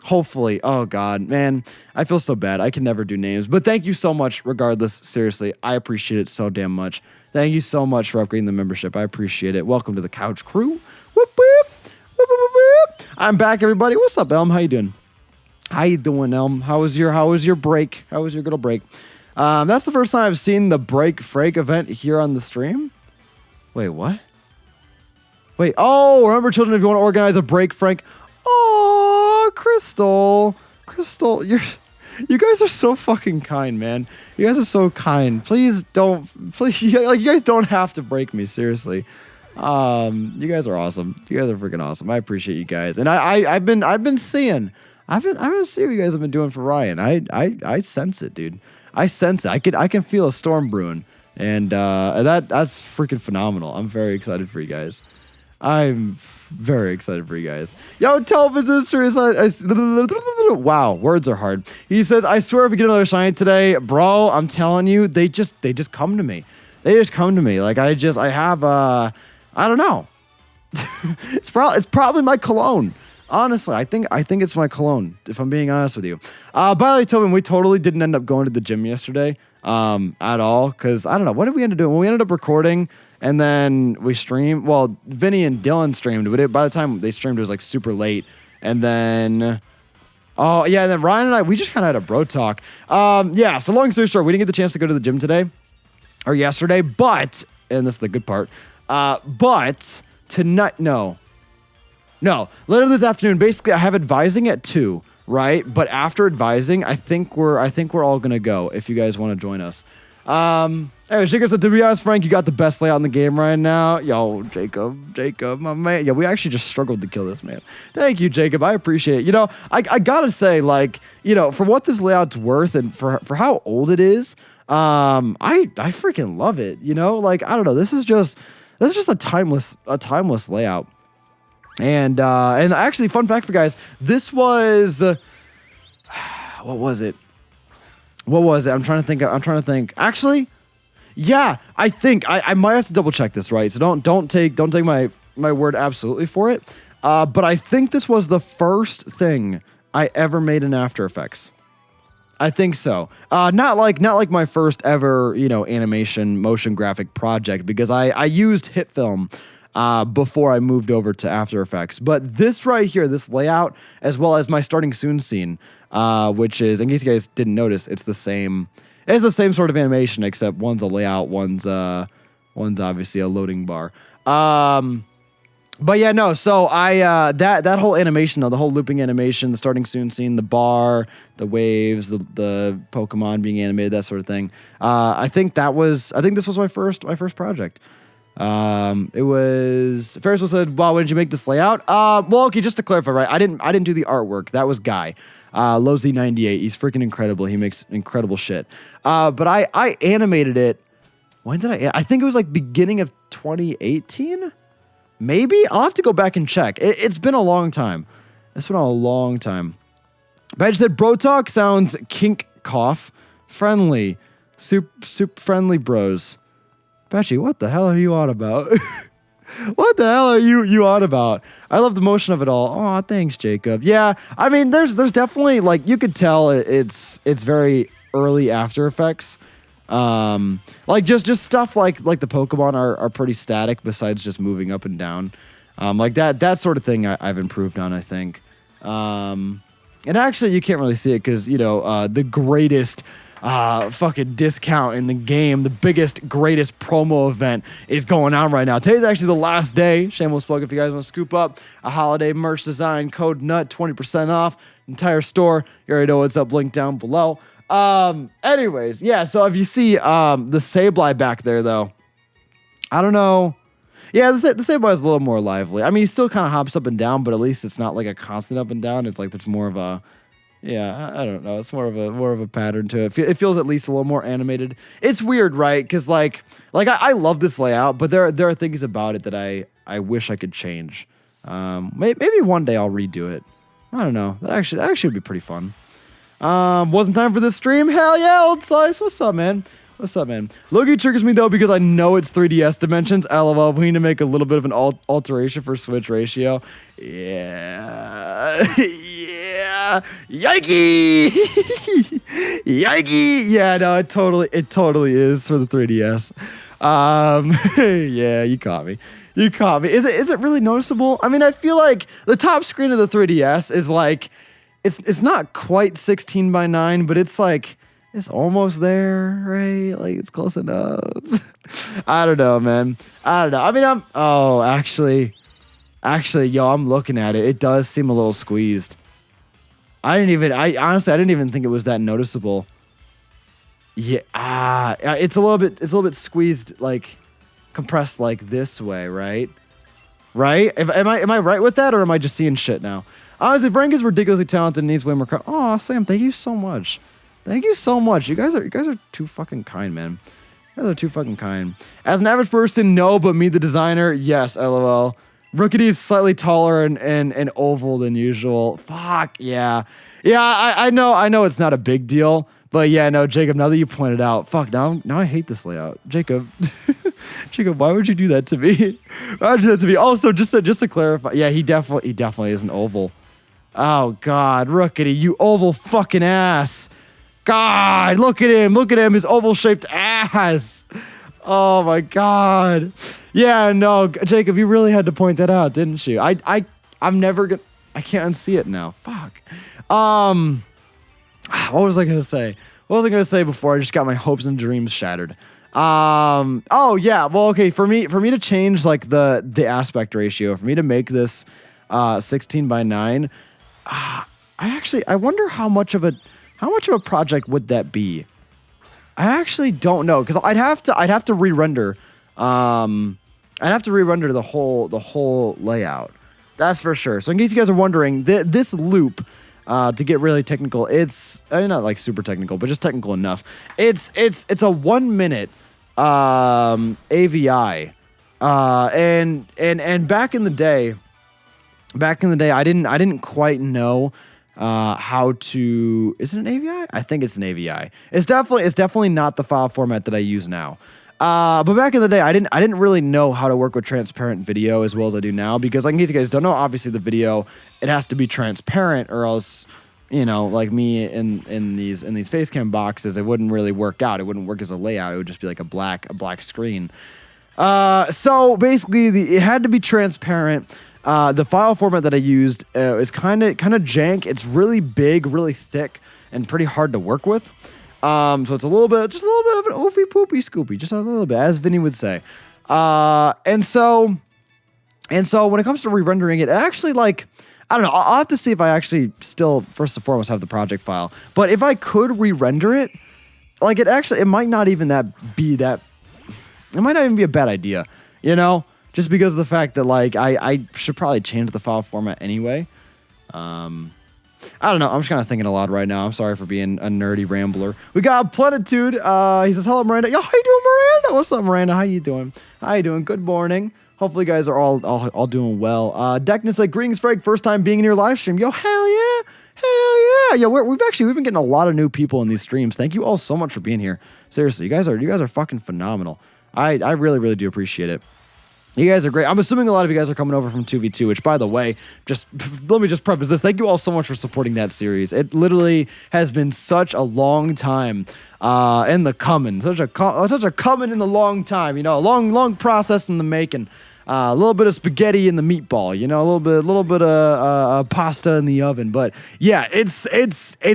Hopefully. Oh, God, man. I feel so bad. I can never do names. But thank you so much, regardless. Seriously, I appreciate it so damn much. Thank you so much for upgrading the membership. I appreciate it. Welcome to the Couch Crew. Whoop, whoop. Whoop, whoop, whoop. I'm back, everybody. What's up, Elm? How you doing? Elm? How was your break? How was your good old break? That's the first time I've seen the Break Frake event here on the stream. Wait, what? Wait, oh, remember, children, if you want to organize a break, Frank. Oh, Crystal, you guys are so fucking kind, man. You guys are so kind. Please, you guys don't have to break me, seriously. You guys are awesome. You guys are freaking awesome. I appreciate you guys. And I've been seeing what you guys have been doing for Ryan. I sense it, dude. I sense it. I can feel a storm brewing, and that's freaking phenomenal. I'm very excited for you guys. I'm very excited for you guys. Yo, television history is wow, words are hard. He says, I swear if we get another shiny today, bro, I'm telling you, they just come to me. They just come to me. Like I have I don't know. it's probably my cologne. Honestly, I think it's my cologne, if I'm being honest with you. By the way, Tobin, we totally didn't end up going to the gym yesterday at all, because I don't know. What did we end up doing? Well, we ended up recording, and then we streamed. Well, Vinny and Dylan streamed, but by the time they streamed, it was like super late. And then, oh, yeah, and then Ryan and I, we just kind of had a bro talk. Yeah, so long story short, we didn't get the chance to go to the gym today, or yesterday, but, and this is the good part, but tonight, no, later this afternoon, basically I have advising at 2, right? But after advising, I think we're all gonna go if you guys want to join us. Anyway, Jacob said, to be honest, Frank, you got the best layout in the game right now. Yo, Jacob, my man. Yeah, we actually just struggled to kill this man. Thank you, Jacob. I appreciate it. You know, I gotta say, like, you know, for what this layout's worth and for how old it is, I freaking love it. You know, like, I don't know, this is just a timeless layout. And actually, fun fact for you guys, this was, what was it? I'm trying to think. Actually, yeah, I think I might have to double check this, right? So don't take my word absolutely for it. But I think this was the first thing I ever made in After Effects. I think so. Not like my first ever, you know, animation motion graphic project, because I used HitFilm before I moved over to After Effects. But this right here, this layout, as well as my starting soon scene, which is, in case you guys didn't notice, it's the same sort of animation, except one's a layout, one's obviously a loading bar. But yeah, no, so I that whole animation, though, the whole looping animation, the starting soon scene, the bar, the waves, the Pokemon being animated, that sort of thing. I think this was my first project. It was Ferris said, "Wow, when did you make this layout?" Well, okay, just to clarify, right? I didn't do the artwork. That was Guy, Lozy98. He's freaking incredible. He makes incredible shit. But I animated it. When did I think it was like beginning of 2018. Maybe I'll have to go back and check. It's been a long time. Badge said, "Bro talk sounds kink cough friendly, soup friendly bros." Betchy, what the hell are you on about? What the hell are you on about? I love the motion of it all. Oh, thanks, Jacob. Yeah, I mean, there's definitely, like, you could tell it's very early After Effects. Like just stuff like the Pokemon are pretty static, besides just moving up and down. Like that sort of thing I've improved on, I think. And actually, you can't really see it because, you know, the greatest fucking discount in the game, the biggest, greatest promo event is going on right now. Today's actually the last day. Shameless plug if you guys want to scoop up a holiday merch design, code NUT, 20% off, entire store. You already know what's up, link down below. Anyways, yeah, so if you see the Sableye back there, though, I don't know. Yeah, the Sableye is a little more lively. I mean, he still kind of hops up and down, but at least it's not like a constant up and down. It's like there's more of a, yeah, I don't know. It's more of a pattern to it. It feels at least a little more animated. It's weird, right? Because like I love this layout, but there are things about it that I wish I could change. Maybe one day I'll redo it. I don't know. That actually would be pretty fun. Wasn't time for this stream? Hell yeah, Old Slice. What's up, man? Loki triggers me, though, because I know it's 3DS dimensions. LOL, we need to make a little bit of an alteration for Switch ratio. Yeah. Yeah. Yikey! Yikey! Yeah, no, it totally is for the 3DS. Yeah, you caught me. Is it really noticeable? I mean, I feel like the top screen of the 3DS is like, it's not quite 16 by 9, but it's like, it's almost there, right? Like, it's close enough. I don't know, man. I don't know. I mean, actually, yo, I'm looking at it. It does seem a little squeezed. Honestly, I didn't even think it was that noticeable. Yeah, it's a little bit squeezed, like, compressed like this way, right? Right? Am I right with that, or am I just seeing shit now? Honestly, Frank is ridiculously talented and needs way more. Oh, Sam, thank you so much. You guys are too fucking kind, man. You guys are too fucking kind. As an average person, no, but me, the designer, yes. LOL. Rookidee is slightly taller and oval than usual. Fuck, yeah. Yeah, I know it's not a big deal, but yeah, no, Jacob, now that you pointed out, fuck, now I hate this layout. Jacob, Jacob, why would you do that to me? Why would you do that to me? Also, just to clarify, yeah, he definitely is an oval. Oh, God, Rookidee, you oval fucking ass. God, look at him, his oval-shaped ass. Oh, my God. Yeah, no, Jacob, you really had to point that out, didn't you? I'm never gonna, I can't unsee it now. Fuck. What was I gonna say? What was I gonna say before I just got my hopes and dreams shattered? Oh yeah, well, okay, for me to change like the aspect ratio, for me to make this 16 by 9, I wonder how much of a project would that be? I actually don't know, because I'd have to re-render the whole layout. That's for sure. So in case you guys are wondering, this loop, to get really technical, it's not like super technical, but just technical enough. It's a 1 minute AVI, and back in the day, I didn't quite know how to. Is it an AVI? I think it's an AVI. It's definitely not the file format that I use now. But back in the day, I didn't really know how to work with transparent video as well as I do now, because like in case you guys don't know, obviously the video, it has to be transparent, or else, you know, like me in these face cam boxes, it wouldn't really work out. It wouldn't work as a layout. It would just be like a black screen. So basically, it had to be transparent. The file format that I used is kind of jank. It's really big, really thick, and pretty hard to work with. So it's just a little bit of an oofy poopy scoopy, just a little bit, as Vinny would say. And so when it comes to re-rendering it, actually, like, I don't know, I'll have to see if I actually still, first and foremost, have the project file. But if I could re-render it, like, it might not even be a bad idea, you know? Just because of the fact that, like, I should probably change the file format anyway. I don't know. I'm just kind of thinking aloud right now. I'm sorry for being a nerdy rambler. We got Plenitude. He says, hello, Miranda. Yo, how you doing, Miranda? What's up, Miranda? How you doing? How you doing? Good morning. Hopefully, you guys are all doing well. Deckness, like, greetings, Frank. First time being in your live stream. Yo, hell yeah. Hell yeah. Yo, we've been getting a lot of new people in these streams. Thank you all so much for being here. Seriously, you guys are fucking phenomenal. I really, really do appreciate it. You guys are great. I'm assuming a lot of you guys are coming over from 2v2, which, by the way, let me just preface this. Thank you all so much for supporting that series. It literally has been such a long time in the coming. Such a coming in the long time. You know, a long process in the making. A little bit of spaghetti in the meatball. You know, a little bit of pasta in the oven. But yeah, it's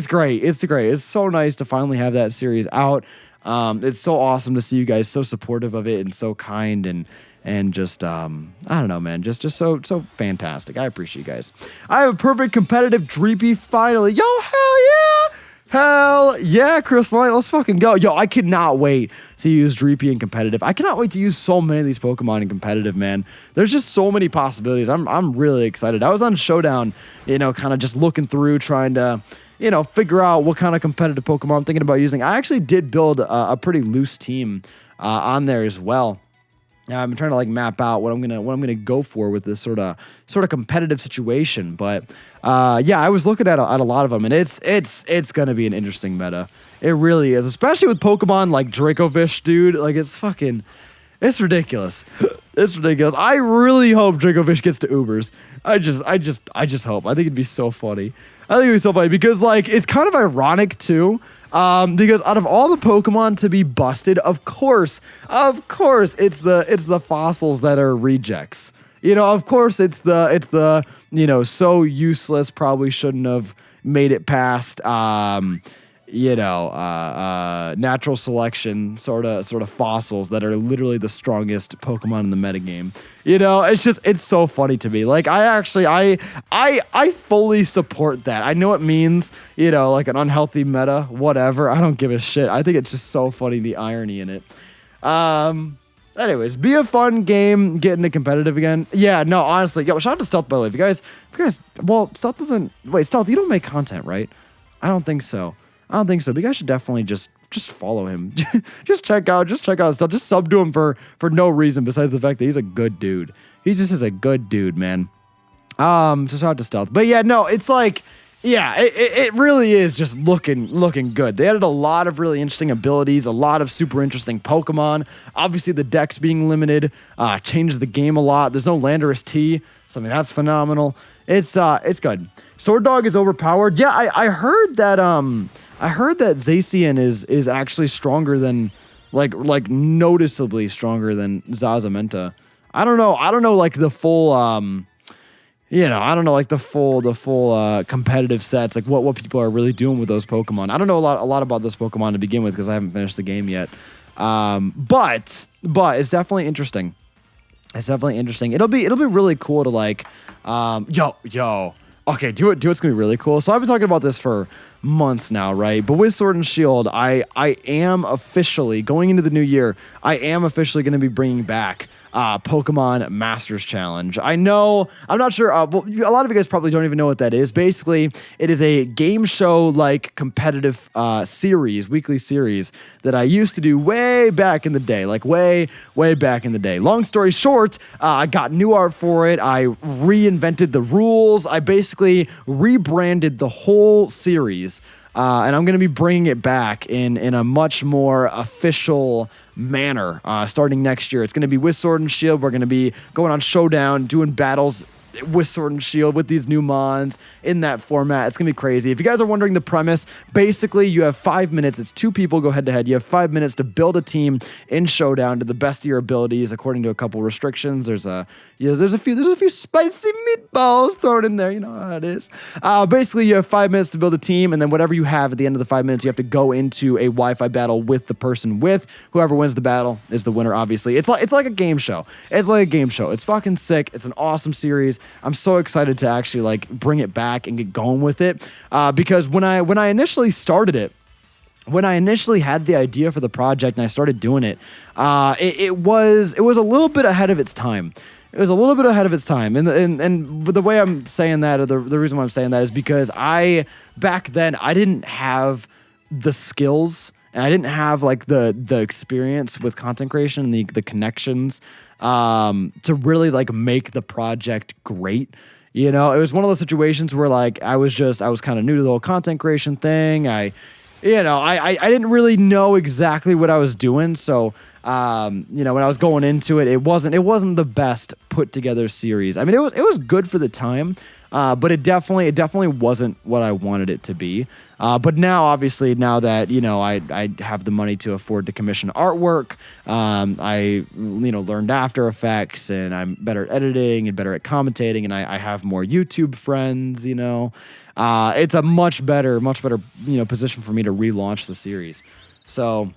great. It's great. It's so nice to finally have that series out. It's so awesome to see you guys so supportive of it and so kind and just, I don't know, man, just so fantastic. I appreciate you guys. I have a perfect competitive Dreepy finally. Yo, hell yeah! Hell yeah, Chris Light, let's fucking go. Yo, I cannot wait to use Dreepy in competitive. I cannot wait to use so many of these Pokemon in competitive, man. There's just so many possibilities. I'm really excited. I was on Showdown, you know, kind of just looking through, trying to, you know, figure out what kind of competitive Pokemon I'm thinking about using. I actually did build a pretty loose team on there as well. I've been trying to like map out what I'm gonna go for with this sort of competitive situation, but yeah, I was looking at a lot of them, and it's gonna be an interesting meta. It really is, especially with Pokemon like Dracovish, dude. Like it's ridiculous. It's ridiculous. I really hope Dracovish gets to Ubers. I just hope. I think it'd be so funny. I think it'd be so funny because like it's kind of ironic too. Because out of all the Pokemon to be busted, of course, it's the fossils that are rejects. You know, of course, it's the you know, so useless, probably shouldn't have made it past natural selection sort of fossils that are literally the strongest Pokemon in the metagame. You know, it's so funny to me. Like I fully support that. I know it means, you know, like an unhealthy meta, whatever. I don't give a shit. I think it's just so funny, the irony in it. Anyways, be a fun game, get into competitive again. Yeah, no, honestly, yo, shout out to Stealth, by the way. If you guys, well, Stealth, you don't make content, right? I don't think so. But you guys should definitely just just follow him. just check out his stuff. Just sub to him for no reason besides the fact that he's a good dude. He just is a good dude, man. So shout out to Stealth. But yeah, no, it's like, yeah, it really is just looking good. They added a lot of really interesting abilities, a lot of super interesting Pokemon. Obviously, the dex being limited changes the game a lot. There's no Landorus T, so I mean that's phenomenal. It's good. Sword Dog is overpowered. Yeah, I heard that Zacian is actually stronger than like noticeably stronger than Zazamenta. I don't know like the full I don't know like the full competitive sets, like what people are really doing with those Pokemon. I don't know a lot about those Pokemon to begin with because I haven't finished the game yet. But it's definitely interesting. It's definitely interesting. It'll be really cool to like okay, do what's gonna be really cool. So I've been talking about this for months now, right? But with Sword and Shield, I am officially going into the new year. I am officially going to be bringing back Pokemon Masters Challenge. I know, I'm not sure. Well, a lot of you guys probably don't even know what that is. Basically, it is a game show like competitive series, weekly series that I used to do way back in the day, like way back in the day. Long story short, I got new art for it. I reinvented the rules. I basically rebranded the whole series. And I'm going to be bringing it back in a much more official manner starting next year. It's going to be with Sword and Shield. We're going to be going on Showdown, doing battles with Sword and Shield with these new mons in that format. It's gonna be crazy. If you guys are wondering the premise, basically you have 5 minutes. It's 2 people go head to head. You have 5 minutes to build a team in Showdown to the best of your abilities according to a couple restrictions. There's a few spicy meatballs thrown in there. You know how it is. Basically you have 5 minutes to build a team, and then whatever you have at the end of the 5 minutes, you have to go into a Wi-Fi battle with the person with. Whoever wins the battle is the winner, obviously. It's like a game show. It's like a game show. It's fucking sick. It's an awesome series. I'm so excited to actually like bring it back and get going with it because when I initially started it, when I initially had the idea for the project and I started doing it, it was a little bit ahead of its time. It was a little bit ahead of its time, and the way I'm saying that, or the reason why I'm saying that, is because back then I didn't have the skills. And I didn't have like the experience with content creation and the connections to really like make the project great. You know, it was one of those situations where like I was kind of new to the whole content creation thing. I didn't really know exactly what I was doing. So, when I was going into it, it wasn't the best put together series. I mean, it was good for the time. But it definitely wasn't what I wanted it to be. But now, obviously, now that, I have the money to afford to commission artwork, I learned After Effects, and I'm better at editing and better at commentating, and I have more YouTube friends, it's a much better, position for me to relaunch the series. So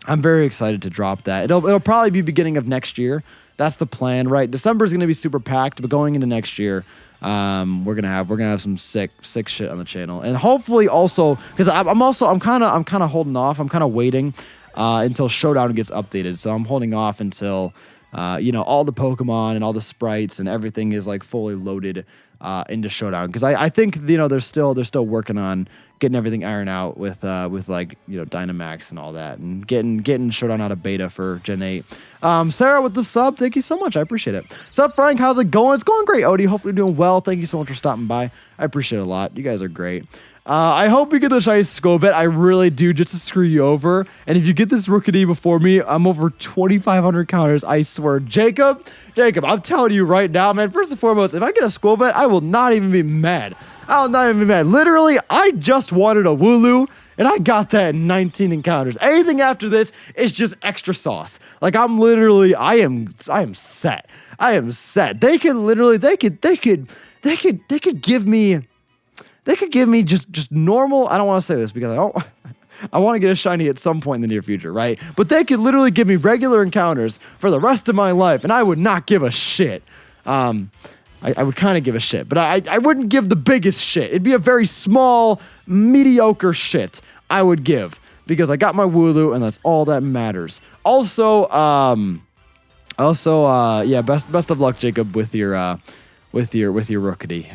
I'm very excited to drop that. It'll probably be beginning of next year. That's the plan, right? December is going to be super packed, but going into next year, we're gonna have some sick shit on the channel, and hopefully also because I'm kind of holding off. I'm kind of waiting until Showdown gets updated. So I'm holding off until all the Pokemon and all the sprites and everything is like fully loaded into Showdown, because I think they're still working on getting everything ironed out with Dynamax and all that, and getting Showdown out of beta for Gen 8. Sarah with the sub, thank you so much. I appreciate it. What's up, Frank? How's it going? It's going great, Odie. Hopefully you're doing well. Thank you so much for stopping by. I appreciate it a lot. You guys are great. I hope you get the shiny Skobet. I really do, just to screw you over. And if you get this Rookidee before me, I'm over 2,500 counters. I swear. Jacob, I'm telling you right now, man, first and foremost, if I get a Skobet, I will not even be mad. I will not even be mad. Literally, I just wanted a Wooloo, and I got that in 19 encounters. Anything after this is just extra sauce. Like, I am set. I am set. They could give me just normal. I don't want to say this because I want to get a shiny at some point in the near future, right? But they could literally give me regular encounters for the rest of my life, and I would not give a shit. I would kind of give a shit, but I wouldn't give the biggest shit. It'd be a very small, mediocre shit I would give, because I got my Wooloo, and that's all that matters. Also, best of luck, Jacob, with your Rookidee.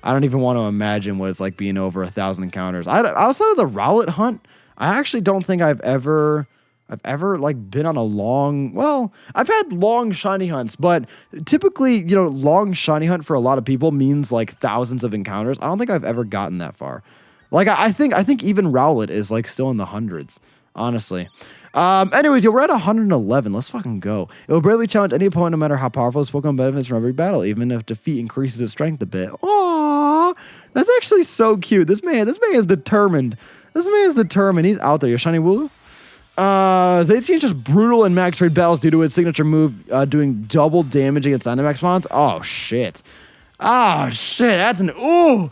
I don't even want to imagine what it's like being over 1,000 encounters. Outside of the Rowlet hunt, I actually don't think I've ever like been on a long, well, I've had long shiny hunts, but typically, long shiny hunt for a lot of people means like thousands of encounters. I don't think I've ever gotten that far. Like I think even Rowlet is like still in the hundreds, honestly. Anyways, we're at 111. Let's fucking go. It will bravely challenge any opponent no matter how powerful this Pokemon benefits from every battle, even if defeat increases its strength a bit. Aww, that's actually so cute. This man is determined. He's out there. Your shiny Wooloo? Zacian is just brutal in max raid battles due to its signature move doing double damage against Dynamax mons. Oh shit. That's an ooh.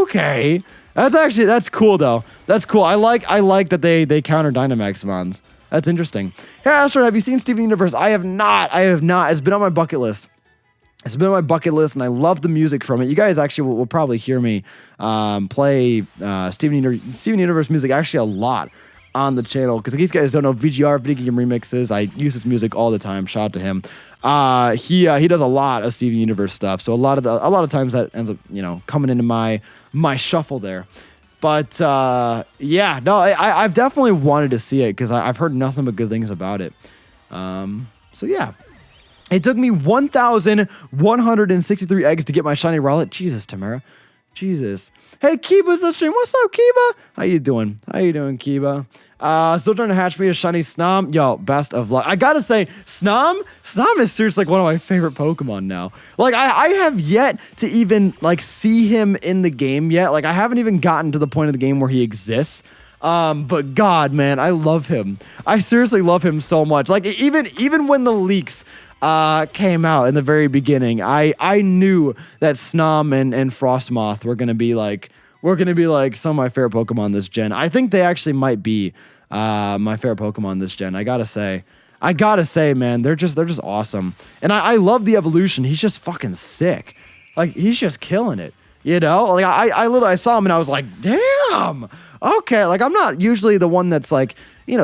Okay. That's cool though. That's cool. I like that they counter Dynamax mons. That's interesting. Hey Astro, have you seen Steven Universe? I have not. It's been on my bucket list. And I love the music from it. You guys actually will probably hear me play Steven Universe music actually a lot on the channel, because in case you guys don't know, VGR, Video Game Remixes, I use his music all the time. Shout out to him. He does a lot of Steven Universe stuff, so a lot of times that ends up coming into my shuffle there. But yeah, no, I've definitely wanted to see it because I've heard nothing but good things about it. So yeah. It took me 1,163 eggs to get my shiny Rowlet. Jesus, Tamara. Jesus. Hey, Kiba's the stream. What's up, Kiba? How you doing, Kiba? Still trying to hatch me a shiny Snom. Yo, best of luck. I gotta say, Snom is seriously like one of my favorite Pokemon now. Like, I have yet to even like see him in the game yet. Like, I haven't even gotten to the point of the game where he exists. But God, man, I love him. I seriously love him so much. Like, even when the leaks came out in the very beginning, I knew that Snom and Frostmoth were gonna be like some of my favorite Pokemon this gen. I think they actually might be my favorite Pokemon this gen. I gotta say, man, they're just awesome. And I love the evolution. He's just fucking sick. Like, he's just killing it. Like, I saw him and I was like, damn. Okay, like, I'm not usually the one that's like,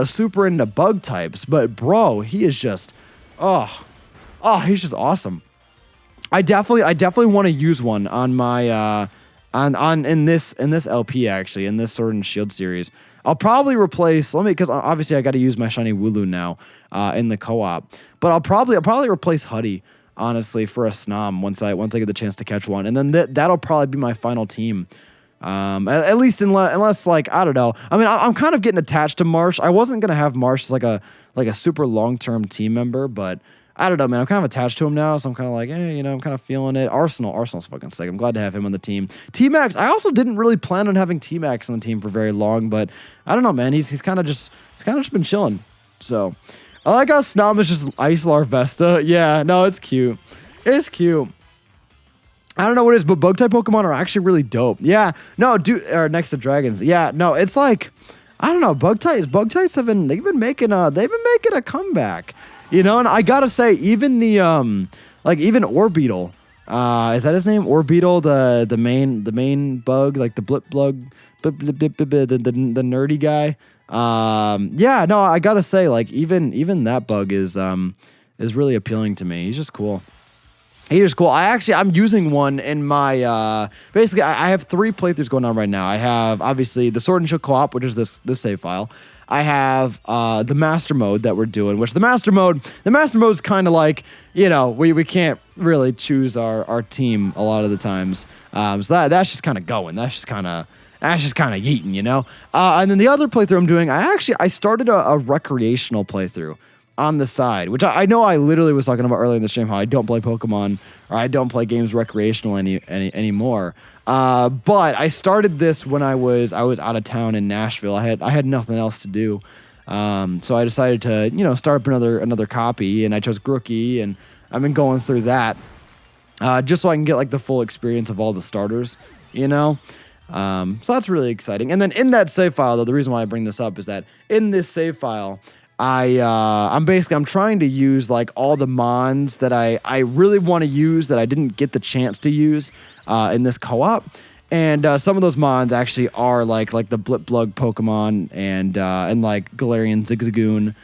super into bug types, but bro, he is just he's just awesome. I definitely want to use one on my in this LP, actually, in this Sword and Shield series. I'll probably replace, because obviously I got to use my shiny Wooloo now in the co-op. But I'll probably replace Huddy, honestly, for a Snom once I get the chance to catch one, and then that'll probably be my final team. At least unless like, I don't know. I mean, I'm kind of getting attached to Marsh. I wasn't gonna have Marsh as like a super long-term team member, but I don't know, man. I'm kind of attached to him now, so I'm kind of like, I'm kind of feeling it. Arsenal's fucking sick. I'm glad to have him on the team. T-Max, I also didn't really plan on having T-Max on the team for very long, but I don't know, man. He's kind of just been chilling. So I like how Snom is just Ice Larvesta. Yeah, no, it's cute. It's cute. I don't know what it is, but bug-type Pokemon are actually really dope. Yeah, no, dude, or next to dragons. Yeah, no, it's like, I don't know, bug types they've been making a comeback. And I gotta say, even the even Orbeetle, is that his name? Orbeetle, the main bug, like the blip bug, the nerdy guy. Yeah, no, I gotta say, like, even that bug is really appealing to me. He's just cool. I'm using one in my, basically, I have 3 playthroughs going on right now. I have, obviously, the Sword and Shield co-op, which is this save file. I have the Master Mode that we're doing, which the Master Mode's kind of like, we can't really choose our team a lot of the times. So that's just kind of going. That's just kind of yeeting, and then the other playthrough I'm doing, I started a recreational playthrough on the side, which I know I literally was talking about earlier in the stream, how I don't play Pokemon or I don't play games recreational anymore. But I started this when I was out of town in Nashville. I had nothing else to do. So I decided to, start up another copy, and I chose Rookidee, and I've been going through that, just so I can get like the full experience of all the starters, So that's really exciting. And then in that save file, though, the reason why I bring this up is that in this save file, I'm trying to use like all the mons that I really want to use that I didn't get the chance to use in this co-op, and some of those mons actually are like the Blipblug Pokemon and like Galarian Zigzagoon,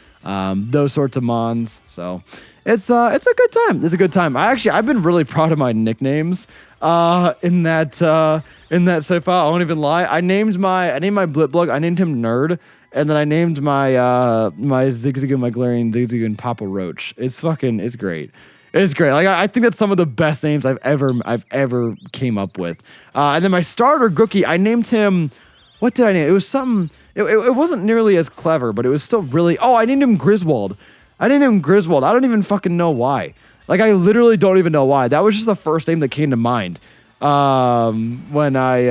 those sorts of mons. So it's a good time. It's a good time. I've been really proud of my nicknames in that save file. I won't even lie. I named my Blipblug. I named him Nerd, and then I named my my Zigzagoon, my Galarian Zigzagoon Papa Roach. It's great. It's great. Like I think that's some of the best names I've ever came up with. And then my starter Gookie, I named him. What did I name? It was something. It wasn't nearly as clever, but it was still really. Oh, I named him Griswold. I don't even fucking know why. Like, I literally don't even know why. That was just the first name that came to mind when I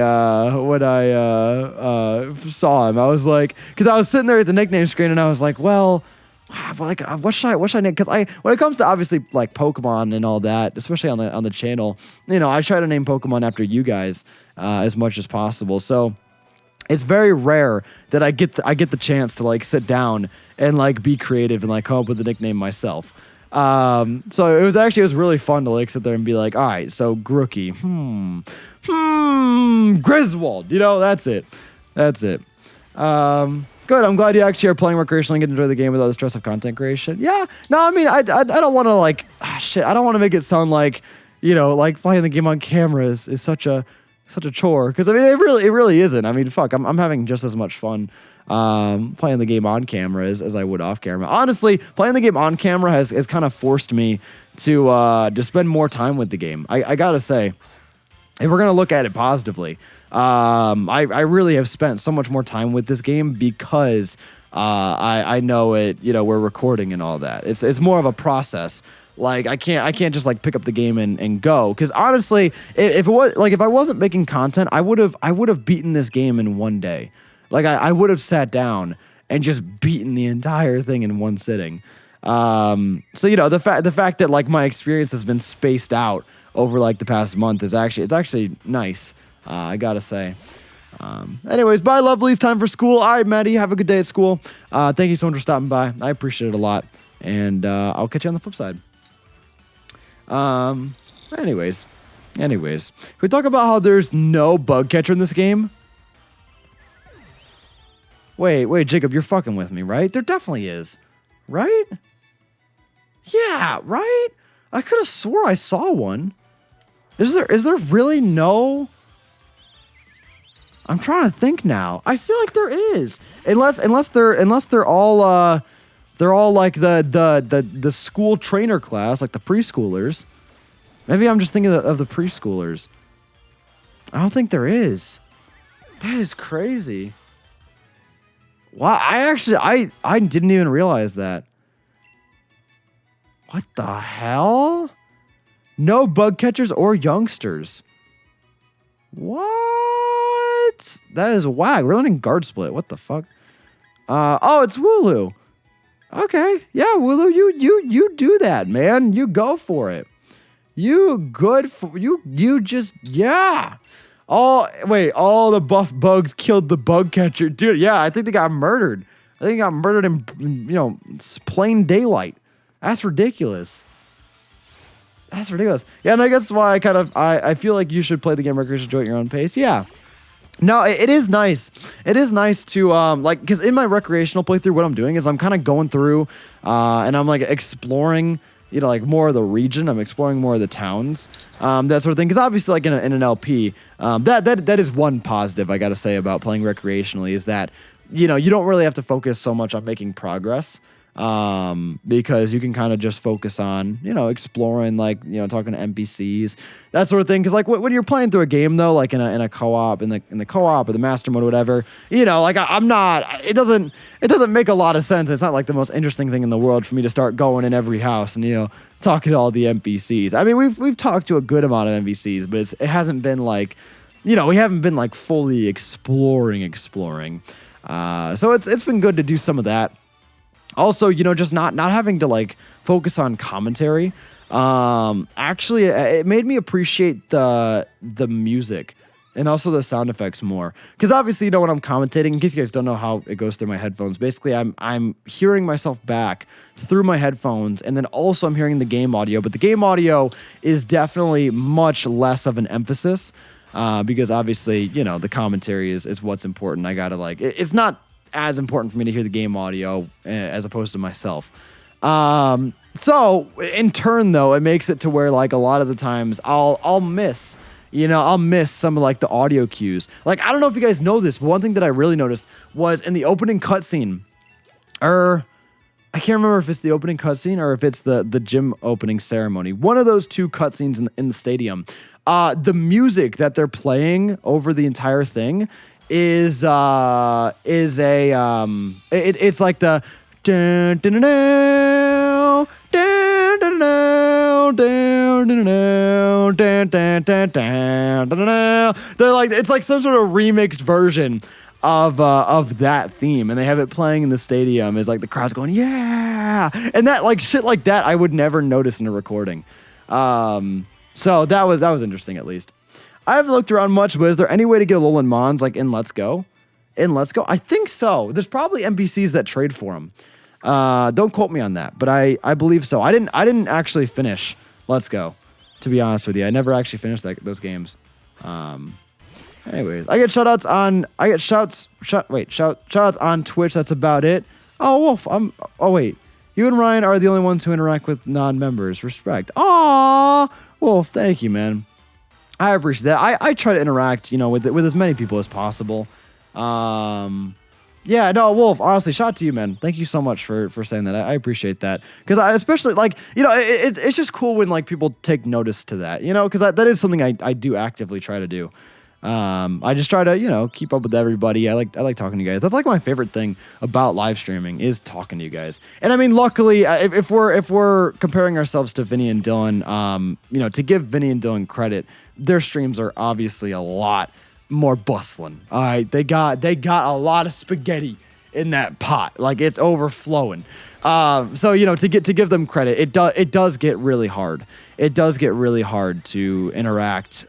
saw him. I was like, because I was sitting there at the nickname screen and I was like, well, like, what should I name? Because when it comes to obviously like Pokemon and all that, especially on the channel, you know, I try to name Pokemon after you guys as much as possible. So it's very rare that I get the chance to like sit down and like be creative and like come up with a nickname myself. So it was really fun to like sit there and be like, all right, so Grookey, Griswold, you know, that's it. Good. I'm glad you actually are playing recreationally and get to enjoy the game without the stress of content creation. Yeah. No, I mean, I don't want to like, I don't want to make it sound like, you know, like playing the game on camera is such a chore. Cause I mean, it really isn't. I mean, fuck, I'm having just as much fun playing the game on camera as I would off camera. Honestly, playing the game on camera has kind of forced me to spend more time with the game. I gotta say, if we're gonna look at it positively, I really have spent so much more time with this game because I know it. You know, we're recording and all that. It's more of a process. Like I can't just like pick up the game and go. Because honestly, if I wasn't making content, I would have beaten this game in one day. Like I would have sat down and just beaten the entire thing in one sitting. So you know, the fact that like my experience has been spaced out over like the past month is actually nice. I gotta say. Anyways, bye lovelies. Time for school. All right, Maddie, have a good day at school. Thank you so much for stopping by. I appreciate it a lot. And I'll catch you on the flip side. Anyways, can we talk about how there's no bug catcher in this game? Wait, Jacob, you're fucking with me, right? There definitely is, right? Yeah, right? I could have swore I saw one. Is there really no? I'm trying to think now. I feel like there is, unless they're all like the school trainer class, like the preschoolers. Maybe I'm just thinking of the preschoolers. I don't think there is. That is crazy. Wow, I didn't even realize that. What the hell? No bug catchers or youngsters. What? That is whack. We're learning guard split. What the fuck? Oh, it's Wooloo. Okay, yeah, Wooloo, you do that, man. You go for it. You just, yeah. All the buff bugs killed the bug catcher. Dude, yeah, I think they got murdered. I think they got murdered in, you know, plain daylight. That's ridiculous. That's ridiculous. Yeah, and I guess why I feel like you should play the game recreationally, enjoy at your own pace. Yeah. No, it is nice. It is nice to, like, because in my recreational playthrough, what I'm doing is I'm kind of going through and I'm, like, exploring, you know, like, more of the region. I'm exploring more of the towns, that sort of thing. Because obviously, like, in an LP, that is one positive I got to say about playing recreationally is that, you know, you don't really have to focus so much on making progress. Because you can kind of just focus on, you know, exploring, like, you know, talking to NPCs, that sort of thing. Because like when you're playing through a game though, like in a co-op, in the co-op or the master mode or whatever, you know, like I'm not. It doesn't make a lot of sense. It's not like the most interesting thing in the world for me to start going in every house and, you know, talking to all the NPCs. I mean, we've talked to a good amount of NPCs, but it hasn't been like, you know, we haven't been like fully exploring. So it's been good to do some of that. Also, you know, just not having to like focus on commentary. Actually, it made me appreciate the music and also the sound effects more. Because obviously, you know, when I'm commentating, in case you guys don't know how it goes through my headphones, basically I'm hearing myself back through my headphones, and then also I'm hearing the game audio. But the game audio is definitely much less of an emphasis because obviously, you know, the commentary is what's important. I gotta like it's not as important for me to hear the game audio as opposed to myself. So in turn, though, it makes it to where like a lot of the times I'll miss. I'll miss some of like the audio cues. Like, I don't know if you guys know this, but one thing that I really noticed was in the opening cutscene, I can't remember if it's the opening cutscene or if it's the gym opening ceremony. One of those two cutscenes in the stadium. The music that they're playing over the entire thing is it's like the dun, dun, dun, dun, dun, dun, dun, dun, dun, dun, dun, dun, dun, dun. They're like, it's like some sort of remixed version of that theme, and they have it playing in the stadium. Is like the crowd's going, yeah, and that like shit like that I would never notice in a recording. So that was interesting. At least I haven't looked around much, but is there any way to get Alolan Mons like in Let's Go? I think so. There's probably NPCs that trade for them. Don't quote me on that, but I believe so. I didn't actually finish Let's Go, to be honest with you. I never actually finished those games. Anyways, I get shoutouts on Twitch. That's about it. Oh, Wolf, wait. You and Ryan are the only ones who interact with non-members. Respect. Aw, Wolf, thank you, man. I appreciate that. I try to interact, with as many people as possible. Yeah, no, Wolf, honestly, shout out to you, man. Thank you so much for saying that. I appreciate that. Because I especially, like, it's just cool when, like, people take notice to that, because that is something I do actively try to do. I just try to, keep up with everybody. I like talking to you guys. That's like my favorite thing about live streaming is talking to you guys. And I mean, luckily, if we're comparing ourselves to Vinny and Dylan, to give Vinny and Dylan credit, their streams are obviously a lot more bustling. All right, they got a lot of spaghetti in that pot, like it's overflowing. So to give them credit, it does get really hard. It does get really hard to interact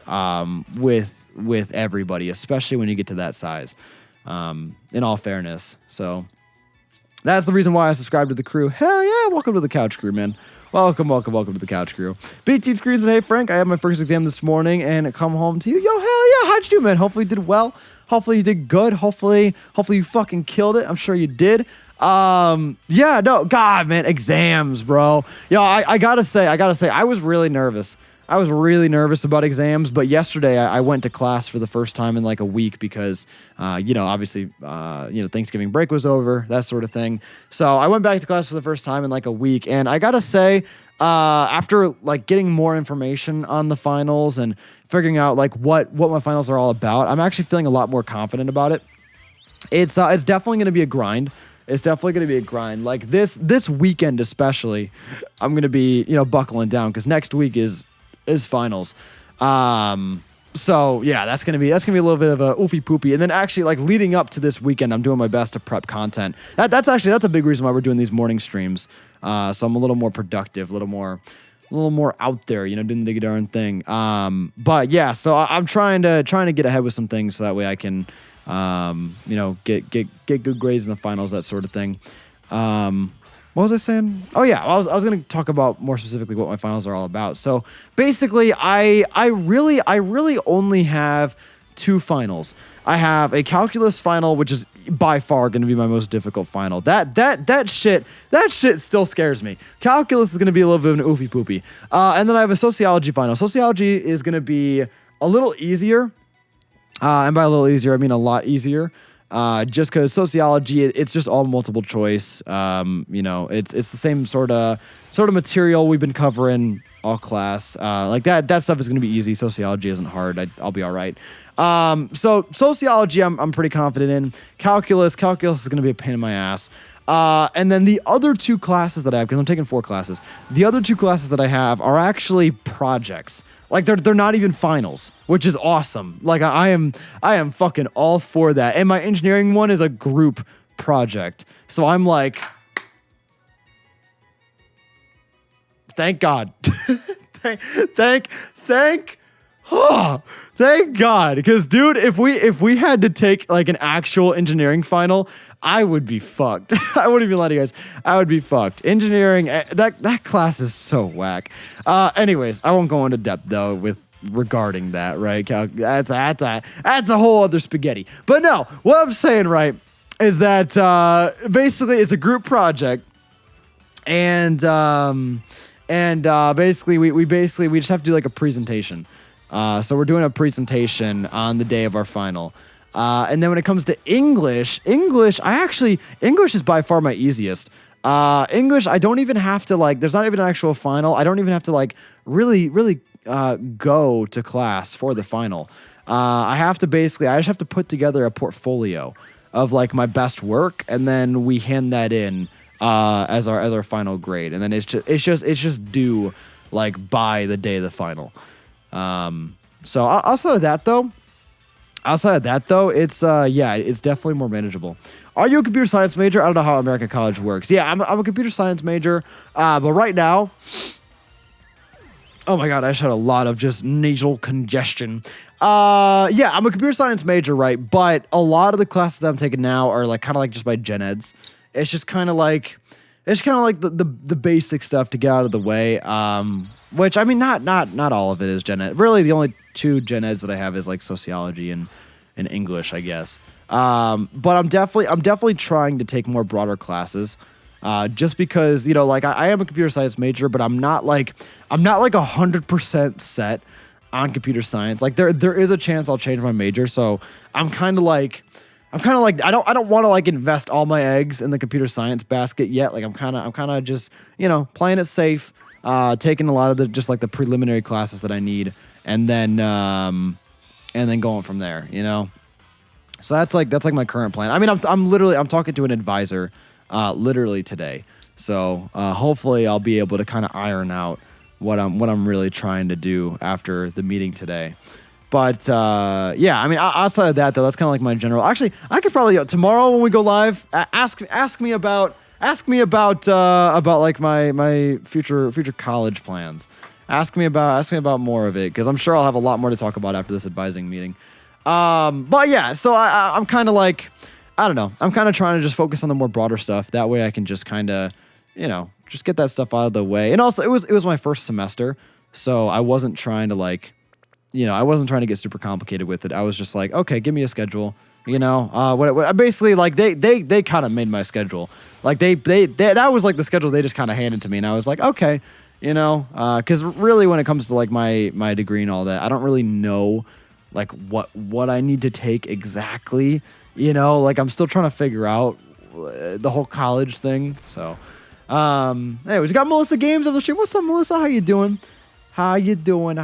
with everybody, especially when you get to that size. In all fairness, so that's the reason why I subscribed to the crew. Hell yeah, welcome to the Couch Crew, man. Welcome to the Couch Crew. BT Screens and hey Frank, I had my first exam this morning and come home to you. Yo, hell yeah, how'd you do, man? Hopefully you did well. Hopefully you did good. Hopefully you fucking killed it. I'm sure you did. Yeah, no, God, man, exams, bro. Yo, I gotta say, I was really nervous. I was really nervous about exams, but yesterday I went to class for the first time in like a week because, obviously, Thanksgiving break was over, that sort of thing. So I went back to class for the first time in like a week, and I gotta say, after like getting more information on the finals and figuring out like what my finals are all about, I'm actually feeling a lot more confident about it. It's definitely going to be a grind. It's definitely going to be a grind. Like this weekend especially, I'm going to be, buckling down because next week is finals. So yeah, that's gonna be a little bit of a oofy poopy. And then actually like leading up to this weekend, I'm doing my best to prep content. That's a big reason why we're doing these morning streams. So I'm a little more productive, a little more out there, doing the darn thing. But yeah, so I'm trying to get ahead with some things so that way I can, get good grades in the finals, that sort of thing. What was I saying? Oh yeah, I was going to talk about more specifically what my finals are all about. So basically, I really only have two finals. I have a calculus final, which is by far going to be my most difficult final. That shit still scares me. Calculus is going to be a little bit of an oofy poopy. And then I have a sociology final. Sociology is going to be a little easier. And by a little easier, I mean a lot easier. Just because sociology, it's just all multiple choice. It's the same sort of material we've been covering all class. Like that stuff is going to be easy. Sociology isn't hard. I'll be all right. So sociology, I'm pretty confident in. Calculus is going to be a pain in my ass. And then the other two classes that I have, because I'm taking 4 classes, the other two classes that I have are actually projects. Like they're not even finals, which is awesome. Like I am fucking all for that. And my engineering one is a group project. So I'm like, thank God. thank God. Because dude, if we had to take like an actual engineering final, I would be fucked. I wouldn't even lie to you guys. I would be fucked. Engineering, that class is so whack. Anyways, I won't go into depth though regarding that, right? That's a whole other spaghetti. But no, what I'm saying, right, is that basically it's a group project. and basically we just have to do like a presentation. So we're doing a presentation on the day of our final. And then when it comes to English is by far my easiest. English, I don't even have to like, there's not even an actual final. I don't even have to like really go to class for the final. I just have to put together a portfolio of like my best work, and then we hand that in as our final grade, and then it's just due like by the day of the final. So outside of that though, it's definitely more manageable. Are you a computer science major? I don't know how American college works. Yeah, I'm a computer science major, but right now, oh my god, I just had a lot of just nasal congestion. Yeah, I'm a computer science major, right? But a lot of the classes that I'm taking now are like kind of like just by gen eds. It's just kind of like the basic stuff to get out of the way. Which I mean, not all of it is gen ed. Really, the only two gen eds that I have is like sociology and English, I guess. But I'm definitely trying to take more broader classes. Just because, you know, like I am a computer science major, but I'm not like 100% set on computer science. Like there is a chance I'll change my major. So I'm kind of like I don't want to like invest all my eggs in the computer science basket yet. Like I'm kind of just, you know, playing it safe, taking a lot of the just like the preliminary classes that I need, and then going from there, you know. So that's like my current plan. I mean, I'm talking to an advisor literally today. So hopefully I'll be able to kind of iron out what I'm really trying to do after the meeting today. But yeah, I mean, outside of that though, that's kind of like my general. Actually, I could probably tomorrow when we go live, ask me about like my future college plans. Ask me about more of it, because I'm sure I'll have a lot more to talk about after this advising meeting. But yeah, so I'm kind of like, I don't know. I'm kind of trying to just focus on the more broader stuff. That way I can just kind of, you know, just get that stuff out of the way. And also it was my first semester, so I wasn't trying to like, you know, I wasn't trying to get super complicated with it. I was just like, okay, give me a schedule. You know, what basically like they kind of made my schedule. Like they that was like the schedule they just kind of handed to me, and I was like, okay, you know, because really when it comes to like my degree and all that, I don't really know like what I need to take exactly. You know, like I'm still trying to figure out the whole college thing. So, anyways, we got Melissa Games on the stream. What's up, Melissa? How you doing? How you doing,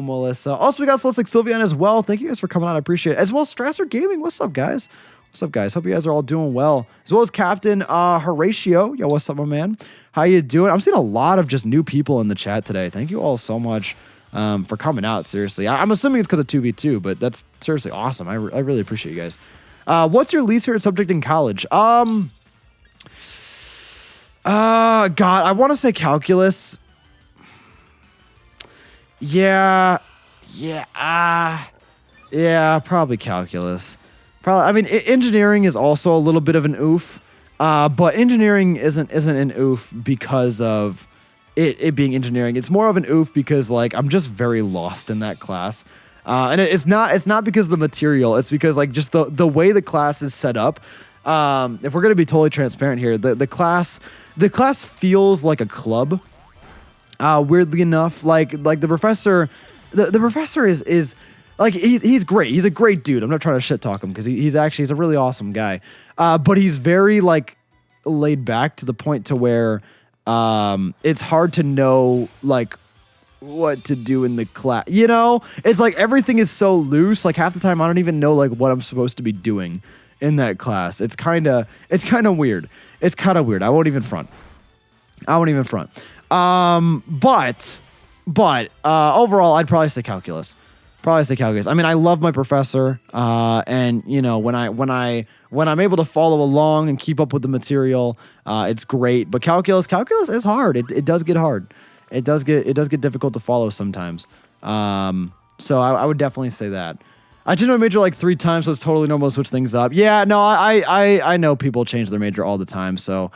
Melissa? Also, we got Celeste Sylvian as well. Thank you guys for coming on. I appreciate it. As well as Strasser Gaming. What's up, guys? Hope you guys are all doing well. As well as Captain Horatio. Yo, what's up, my man? How you doing? I'm seeing a lot of just new people in the chat today. Thank you all so much for coming out. Seriously, I'm assuming it's because of 2v2, but that's seriously awesome. I really appreciate you guys. What's your least favorite subject in college? God, I want to say calculus. Yeah, probably calculus. Probably. I mean, engineering is also a little bit of an oof, but engineering isn't an oof because of it being engineering. It's more of an oof because like I'm just very lost in that class, and it's not because of the material. It's because like just the way the class is set up. If we're gonna be totally transparent here, the class feels like a club. Weirdly enough, like the professor, the professor is like he's great. He's a great dude. I'm not trying to shit talk him because he's a really awesome guy. But he's very like laid back to the point to where it's hard to know like what to do in the class. You know, it's like everything is so loose. Like half the time I don't even know like what I'm supposed to be doing in that class. It's kind of weird. It's kind of weird. I won't even front. But overall, I'd probably say calculus. I mean, I love my professor, and you know, when I'm able to follow along and keep up with the material, it's great. But calculus is hard. It does get hard. It does get difficult to follow sometimes. So I would definitely say that. I changed my major like 3 times, so it's totally normal to switch things up. Yeah, no, I know people change their major all the time, so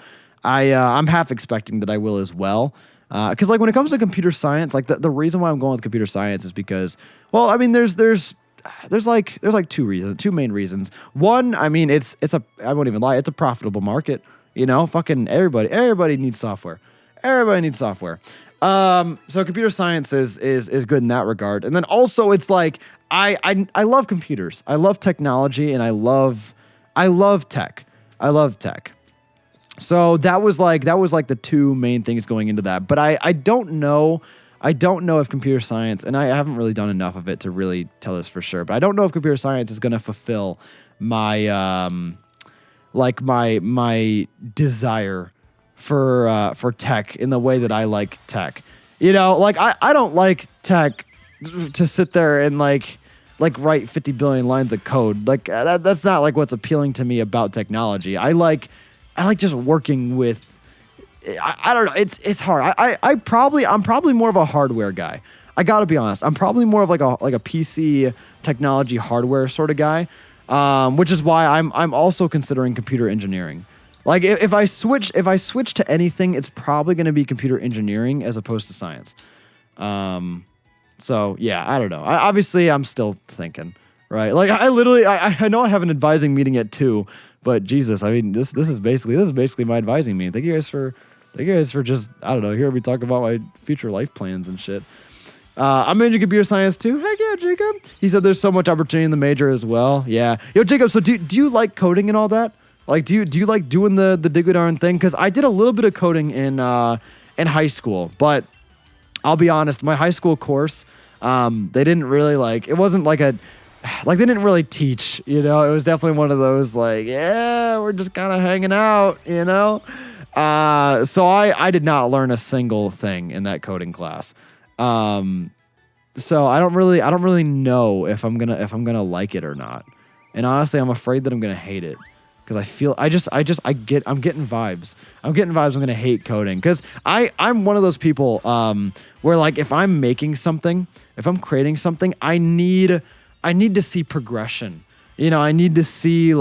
I'm half expecting that I will as well. Because like when it comes to computer science, like the reason why I'm going with computer science is because, well, I mean, there's two main reasons. One, I mean, I won't even lie, it's a profitable market. Fucking everybody needs software. Everybody needs software. So computer science is good in that regard. And then also it's like I love computers. I love technology and I love tech. I love tech. So that was like the two main things going into that. But I don't know if computer science, and I haven't really done enough of it to really tell this for sure, but I don't know if computer science is going to fulfill my my desire for tech in the way that I like tech. I don't like tech to sit there and like write 50 billion lines of code. Like that's not like what's appealing to me about technology. I like just working with. I don't know. It's hard. I'm probably more of a hardware guy. I gotta be honest. I'm probably more of like a PC technology hardware sort of guy, which is why I'm also considering computer engineering. Like if I switch to anything, it's probably going to be computer engineering as opposed to science. So yeah, I don't know. Obviously I'm still thinking, right? Like I know I have an advising meeting at 2, but Jesus, I mean this is basically my advising meeting. Thank you guys for just, I don't know, hearing me talk about my future life plans and shit. I'm majoring computer science too. Heck yeah, Jacob. He said there's so much opportunity in the major as well. Yeah. Yo, Jacob, so do you like coding and all that? Like, do you like doing the dig-a-darn thing? Because I did a little bit of coding in high school, but I'll be honest, my high school course, they didn't really it wasn't like they didn't really teach, It was definitely one of those yeah, we're just kind of hanging out, So I did not learn a single thing in that coding class. So I don't really know if I'm gonna like it or not. And honestly, I'm afraid that I'm gonna hate it because I feel I'm getting vibes. I'm gonna hate coding because I'm one of those people where if I'm making something, if I'm creating something, I need to see progression. I need to see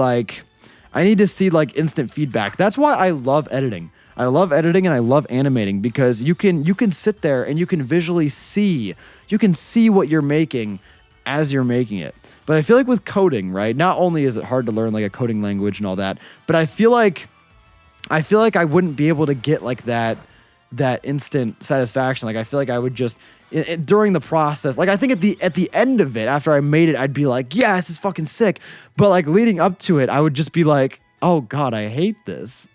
instant feedback. That's why I love editing. I love editing and I love animating because you can sit there and you can visually see. You can see what you're making as you're making it. But I feel like with coding, right? Not only is it hard to learn a coding language and all that, but I feel like I wouldn't be able to get that instant satisfaction. I feel like I would just during the process, I think at the end of it, after I made it, I'd be like, yeah, this is fucking sick. But leading up to it, I would just be like, oh God, I hate this.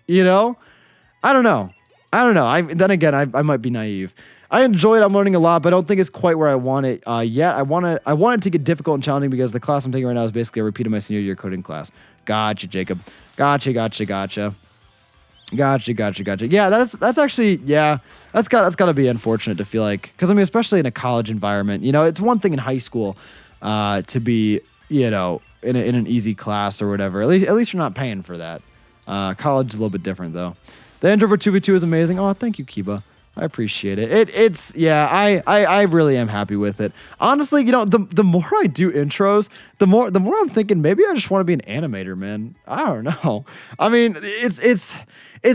I don't know. Then again, I might be naive. I enjoy it. I'm learning a lot, but I don't think it's quite where I want it yet. I want it to get difficult and challenging because the class I'm taking right now is basically a repeat of my senior year coding class. Gotcha, Jacob. Gotcha. Yeah, that's actually, yeah, that's gotta be unfortunate to feel like, because I mean, especially in a college environment, it's one thing in high school to be, in an easy class or whatever. At least you're not paying for that. College is a little bit different though. The intro for 2v2 is amazing. Oh, thank you, Kiba. I appreciate it. It's yeah, I really am happy with it. Honestly, the more I do intros, the more I'm thinking maybe I just want to be an animator, man. I don't know. I mean, it's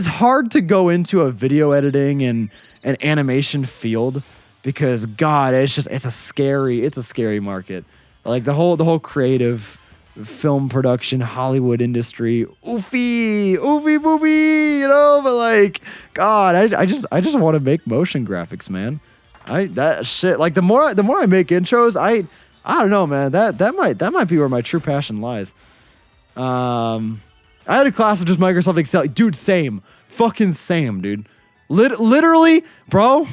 hard to go into a video editing and an animation field because God, it's a scary market. The whole creative film production, Hollywood industry, oofy boopy, but God, I just want to make motion graphics, man. That shit, the more I make intros, I don't know, man, that might be where my true passion lies. I had a class of just Microsoft Excel, dude, fucking same, dude. Literally, bro.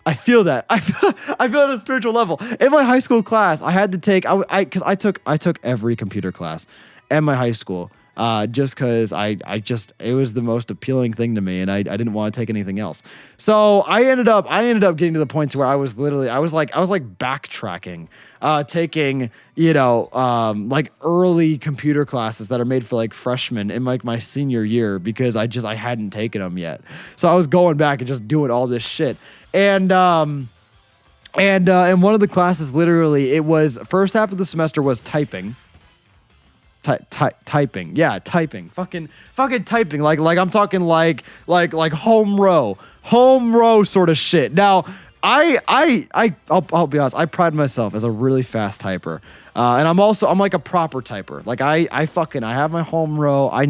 I feel that. I feel it at a spiritual level. In my high school class, I had to take because I took every computer class at my high school. Just because it was the most appealing thing to me, and I didn't want to take anything else. So I ended up getting to the point to where I was backtracking, taking early computer classes that are made for freshmen in my senior year because I hadn't taken them yet. So I was going back and just doing all this shit. And one of the classes, literally, it was first half of the semester was typing. Typing, yeah, typing, fucking typing, like I'm talking like home row sort of shit. Now, I'll be honest. I pride myself as a really fast typer, and I'm like a proper typer. Like I have my home row. I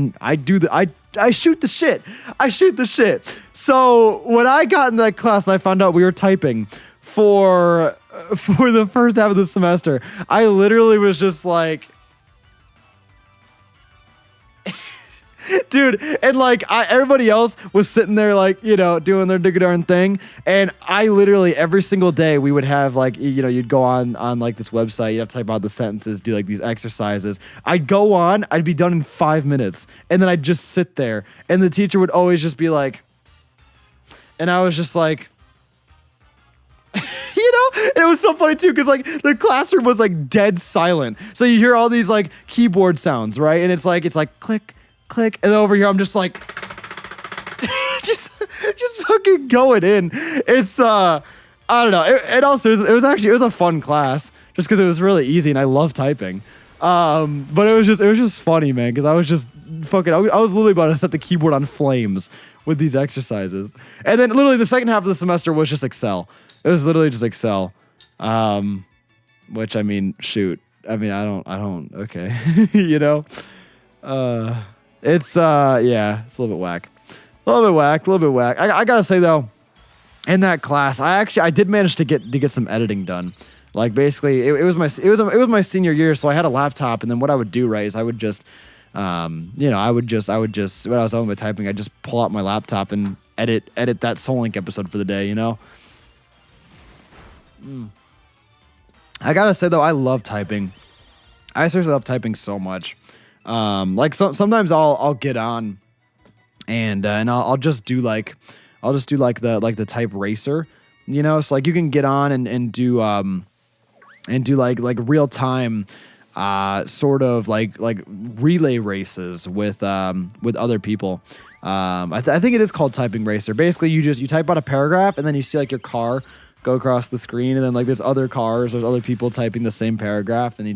shoot the shit. I shoot the shit. So when I got in that class and I found out we were typing for the first half of the semester, I literally was just like. Dude, and like everybody else was sitting there like, doing their darn thing. And I literally every single day we would have like, you'd go on like this website, you'd have to type out the sentences, do like these exercises. I'd go on, I'd be done in 5 minutes. And then I'd just sit there and the teacher would always just be like, and I was just like, it was so funny too, because like the classroom was like dead silent. So you hear all these like keyboard sounds, right? And it's like click, click, and over here I'm just like just fucking going in. It's I don't know. It also it was a fun class just because it was really easy and I love typing. But it was just funny, man, because I was just fucking I was literally about to set the keyboard on flames with these exercises. And then literally the second half of the semester was just Excel. It was literally just Excel. Which I mean, shoot. I mean, I don't okay. It's yeah, it's a little bit whack. A little bit whack. I gotta say though, in that class, I did manage to get some editing done. Like basically, it was my senior year, so I had a laptop, and then what I would do, right, is I would just, I would just when I was done with my typing, I'd just pull out my laptop and edit that Soul Link episode for the day, I gotta say though, I love typing. I seriously love typing so much. Like sometimes I'll get on and I'll just do like the type racer, so like you can get on and do like real time sort of like relay races with other people. I think it is called typing racer. Basically you type out a paragraph and then you see like your car go across the screen and then like there's other people typing the same paragraph and you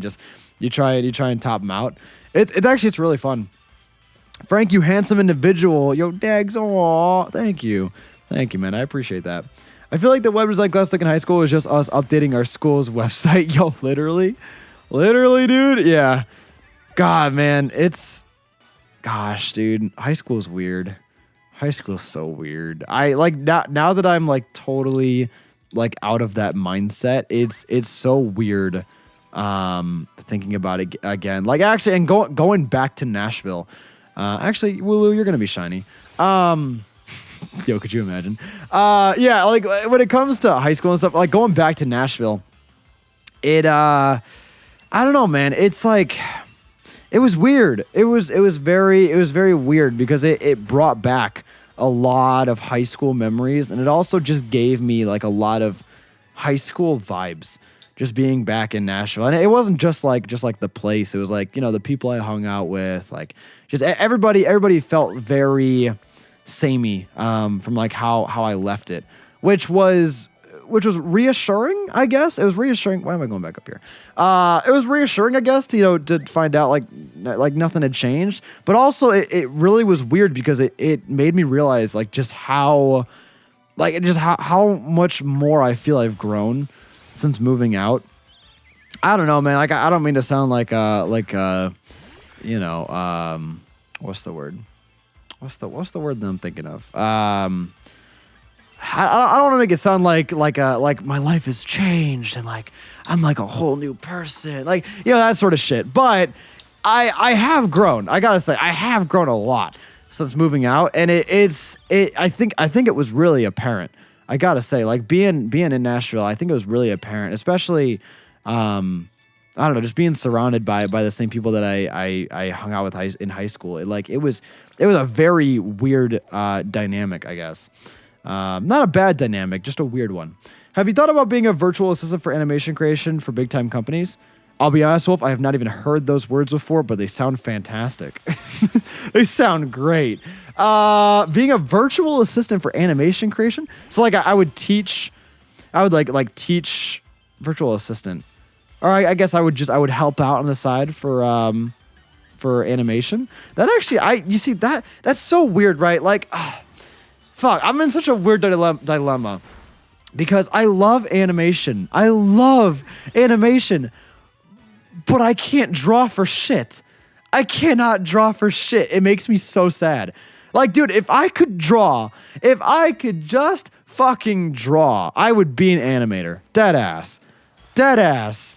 try and top them out. It's really fun. Frank, you handsome individual. Yo, Dags, aw. Thank you, man. I appreciate that. I feel like the web design class like in high school was just us updating our school's website. Yo, literally, dude. Yeah. God, man. Gosh, dude. High school is weird. High school is so weird. I like now that I'm like totally like out of that mindset. It's so weird. Thinking about it again, like actually, and going back to Nashville. Actually, Wooloo, you're gonna be shiny. Yo, could you imagine? Yeah, like when it comes to high school and stuff, like going back to Nashville, I don't know, man. It's like, it was weird. It was very weird because it brought back a lot of high school memories, and it also just gave me like a lot of high school vibes. Just being back in Nashville, and it wasn't just like the place. It was like the people I hung out with, like just everybody felt very samey from like how I left it, which was reassuring, I guess. It was reassuring. Why am I going back up here? It was reassuring, I guess, to find out like nothing had changed, but also it really was weird because it made me realize like just how much more I feel I've grown since moving out. I don't know, man. Like I don't mean to sound like what's the word? What's the word that I'm thinking of? I don't want to make it sound like my life has changed and like I'm like a whole new person, like that sort of shit. But I have grown. I gotta say I have grown a lot since moving out, and I think it was really apparent. I gotta say, like being in Nashville, I think it was really apparent, especially, I don't know, just being surrounded by the same people that I hung out with in high school. It was a very weird dynamic, I guess. Not a bad dynamic, just a weird one. Have you thought about being a virtual assistant for animation creation for big time companies? I'll be honest, Wolf, I have not even heard those words before, but they sound fantastic. They sound great. Being a virtual assistant for animation creation. So like I would teach virtual assistant. Or I guess I would help out on the side for animation. That actually, you see that's so weird, right? Like, fuck, I'm in such a weird dilemma. because I love animation. I love animation, but I can't draw for shit. I cannot draw for shit. It makes me so sad. Like, dude, if I could just fucking draw, I would be an animator. Dead ass. That's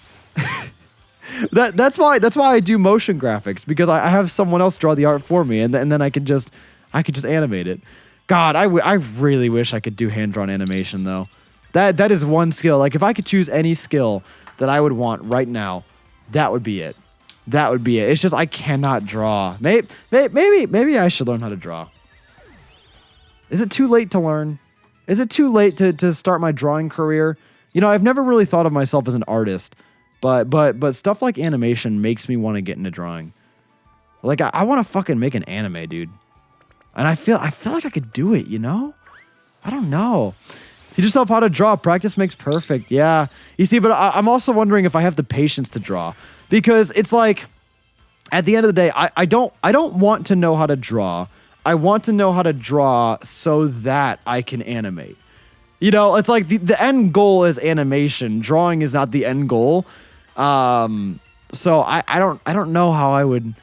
why I do motion graphics, because I have someone else draw the art for me, and then I can just animate it. God, I really wish I could do hand-drawn animation though. That is one skill. Like, if I could choose any skill that I would want right now, that would be it. That would be it. It's just I cannot draw. Maybe I should learn how to draw. Is it too late to learn? Is it too late to start my drawing career? You know, I've never really thought of myself as an artist, but stuff like animation makes me want to get into drawing. Like, I want to fucking make an anime, dude. And I feel like I could do it, you know? I don't know. Teach yourself how to draw. Practice makes perfect. Yeah. You see, but I'm also wondering if I have the patience to draw. Because it's like, at the end of the day, I don't want to know how to draw. I want to know how to draw so that I can animate. You know, it's like the end goal is animation. Drawing is not the end goal. So I don't know how I would.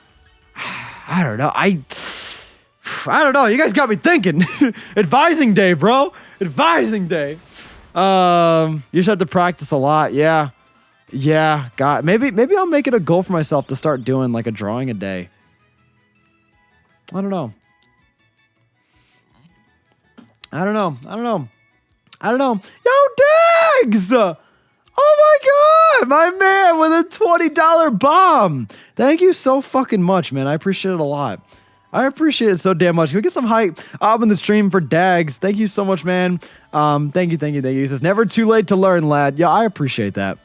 I don't know. I don't know. You guys got me thinking. Advising day, bro. Advising day. You just have to practice a lot. Yeah. Yeah. God. Maybe I'll make it a goal for myself to start doing like a drawing a day. I don't know. Yo, Diggs! Oh my God, my man with a $20 bomb. Thank you so fucking much, man. I appreciate it a lot. I appreciate it so damn much. Can we get some hype up in the stream for Dags? Thank you so much, man. Thank you. He says, never too late to learn, lad. Yeah, I appreciate that.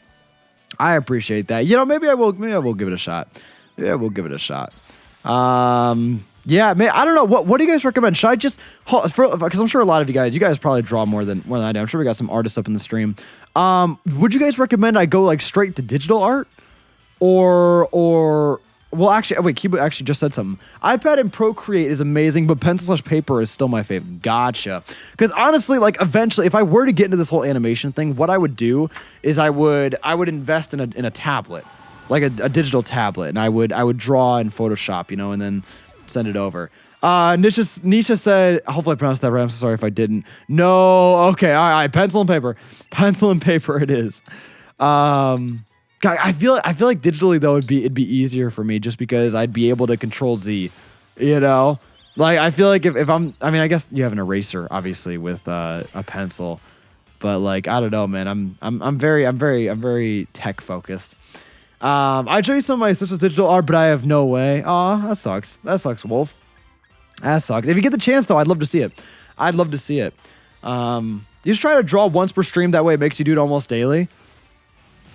You know, maybe I will give it a shot. Yeah, we'll give it a shot. Yeah, man, I don't know. What do you guys recommend? Should I just, because I'm sure a lot of you guys probably draw more than I do. I'm sure we got some artists up in the stream. Would you guys recommend I go like straight to digital art, or well, actually, wait, Kibu actually just said something. iPad and Procreate is amazing, but pencil/paper is still my favorite. Gotcha. Because honestly, like eventually, if I were to get into this whole animation thing, what I would do is I would invest in a tablet, like a digital tablet, and I would draw in Photoshop, you know, and then send it over. Nisha said, hopefully I pronounced that right. I'm so sorry if I didn't. No, okay, all right, pencil and paper. Pencil and paper it is. God, I feel like digitally though it'd be easier for me just because I'd be able to control Z, you know? Like I feel like if I guess you have an eraser obviously with a pencil, but like I don't know, man. I'm very tech focused. I'd show you some of my sister's digital art, but I have no way. Aw, that sucks. That sucks, Wolf. That sucks. If you get the chance though, I'd love to see it. You just try to draw once per stream, that way it makes you do it almost daily.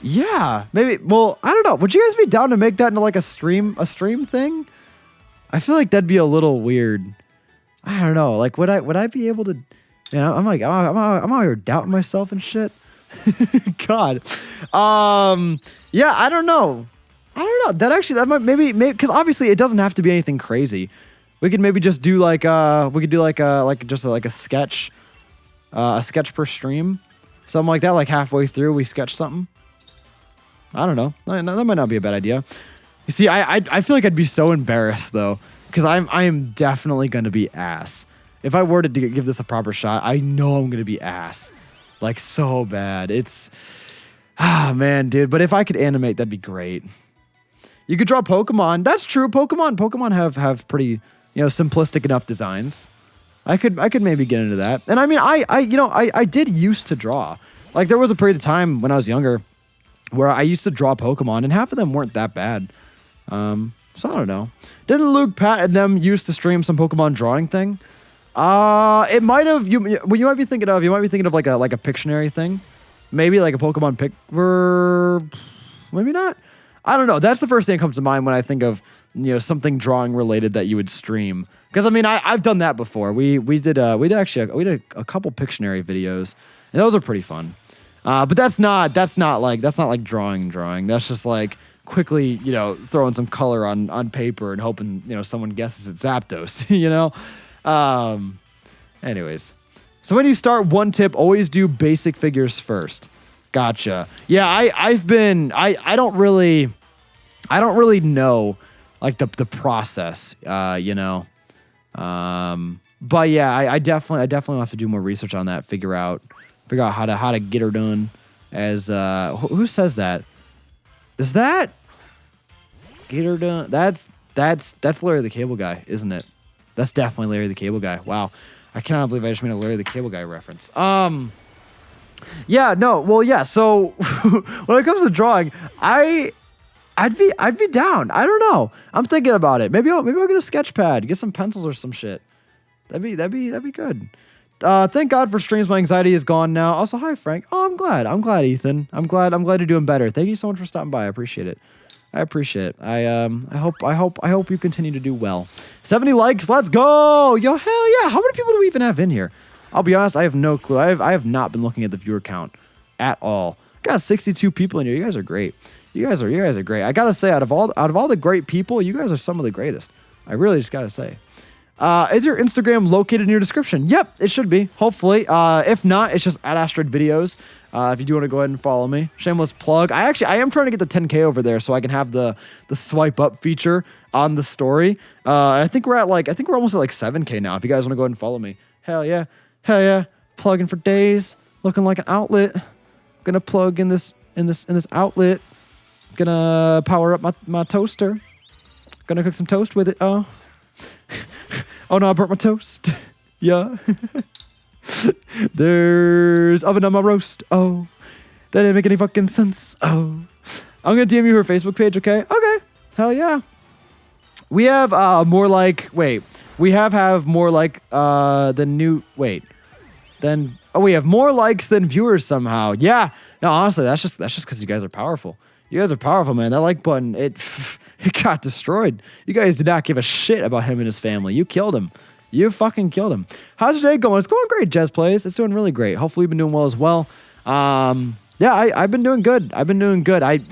Yeah, maybe. Well, I don't know. Would you guys be down to make that into like a stream thing? I feel like that'd be a little weird. I don't know. Like, would I be able to? You know, I'm out here doubting myself and shit. God. Yeah, I don't know. That might maybe because obviously it doesn't have to be anything crazy. We could maybe just do like a sketch per stream, something like that. Like halfway through, we sketch something. I don't know. That might not be a bad idea. You see, I feel like I'd be so embarrassed though, because I am definitely gonna be ass. If I were to give this a proper shot, I know I'm gonna be ass, like so bad. It's man, dude. But if I could animate, that'd be great. You could draw Pokemon. That's true. Pokemon have pretty, you know, simplistic enough designs. I could maybe get into that. And I mean, I did used to draw. Like there was a period of time when I was younger where I used to draw Pokemon, and half of them weren't that bad. So I don't know. Didn't Luke, Pat, and them used to stream some Pokemon drawing thing? It might have. You might be thinking of like a Pictionary thing, maybe like a Pokemon pic. Maybe not. I don't know. That's the first thing that comes to mind when I think of, you know, something drawing related that you would stream. Because I mean, I've done that before. We did a couple Pictionary videos, and those are pretty fun. But that's not like drawing. That's just like quickly, you know, throwing some color on paper and hoping, you know, someone guesses it's Zapdos, you know? Anyways. So when you start, one tip, always do basic figures first. Gotcha. Yeah, I don't really know like the process, you know. But yeah, I definitely will have to do more research on that, figure out how to get her done. As who says that? Is that get her done? That's Larry the Cable Guy, isn't it? That's definitely Larry the Cable Guy. Wow. I cannot believe I just made a Larry the Cable Guy reference. Yeah, no, well, yeah. So when it comes to drawing, I'd be down. I don't know. I'm thinking about it. Maybe I'll get a sketch pad, get some pencils or some shit. That'd be good. Thank God for streams. My anxiety is gone now. Also, hi Frank. Oh, I'm glad, Ethan. I'm glad you're doing better. Thank you so much for stopping by. I appreciate it. I hope you continue to do well. 70 likes, let's go! Yo, hell yeah! How many people do we even have in here? I'll be honest, I have no clue. I have not been looking at the viewer count at all. Got 62 people in here. You guys are great. You guys are great. I gotta say, out of all the great people, you guys are some of the greatest. I really just gotta say. Is your Instagram located in your description? Yep, it should be. Hopefully. If not, it's just @AstroidVideos. If you do want to go ahead and follow me. Shameless plug. I am trying to get the 10K over there so I can have the swipe up feature on the story. I think we're almost at like 7K now. If you guys want to go ahead and follow me. Hell yeah. Plugging for days. Looking like an outlet. Gonna plug in this outlet. Gonna power up my toaster. Gonna cook some toast with it. Oh. Oh no, I burnt my toast. Yeah. There's oven on my roast. Oh. That didn't make any fucking sense. Oh. I'm gonna DM you her Facebook page, okay? Okay. Hell yeah. We have more like we have more like we have more likes than viewers somehow. Yeah. No, honestly, that's just because you guys are powerful. You guys are powerful, man. That like button, it got destroyed. You guys did not give a shit about him and his family. You killed him. You fucking killed him. How's your day going? It's going great, Jez Plays. It's doing really great. Hopefully you've been doing well as well. Yeah, I've been doing good. I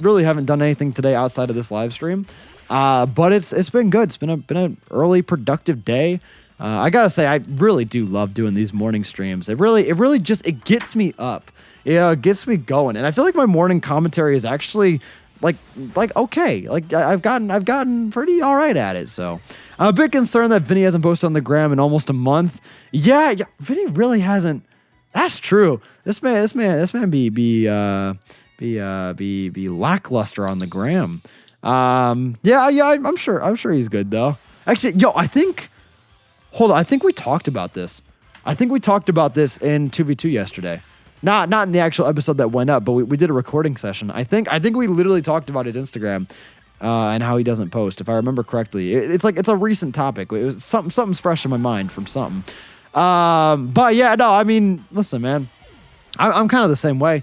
really haven't done anything today outside of this live stream. But it's been good. It's been an early productive day. I gotta say, I really do love doing these morning streams. It really just gets me up. Yeah, it gets me going. And I feel like my morning commentary is actually like okay. Like I've gotten pretty all right at it. So I'm a bit concerned that Vinny hasn't posted on the gram in almost a month. Yeah, Vinny really hasn't. That's true. This man be lackluster on the gram. Yeah, I'm sure he's good though. Actually, I think we talked about this. I think we talked about this in 2v2 yesterday. Not in the actual episode that went up, but we did a recording session. I think we literally talked about his Instagram and how he doesn't post, if I remember correctly. It's a recent topic. It was something's fresh in my mind from something. But yeah, no, I mean, listen, man, I'm kind of the same way,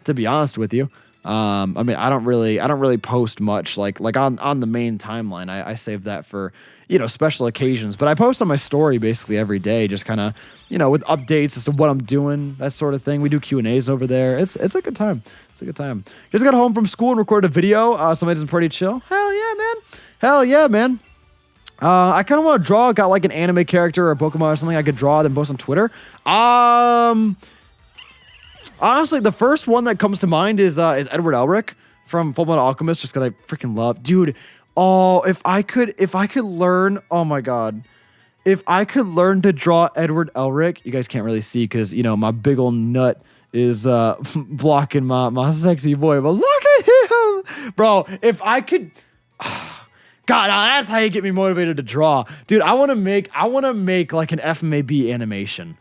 to be honest with you. I mean, I don't really post much like on the main timeline. I save that for, special occasions, but I post on my story basically every day, just kind of, with updates as to what I'm doing, that sort of thing. We do Q&As over there. It's a good time. It's a good time. Just got home from school and recorded a video. Somebody doesn't pretty chill. Hell yeah, man. I kind of want to draw. Got like an anime character or a Pokemon or something I could draw, then post on Twitter. Honestly, the first one that comes to mind is Edward Elric from Fullmetal Alchemist, just because I freaking love, dude. Oh, if I could learn, oh my god, if I could learn to draw Edward Elric, you guys can't really see because my big old nut is blocking my sexy boy, but look at him, bro. If I could. God, that's how you get me motivated to draw. Dude, I want to make like an FMAB animation.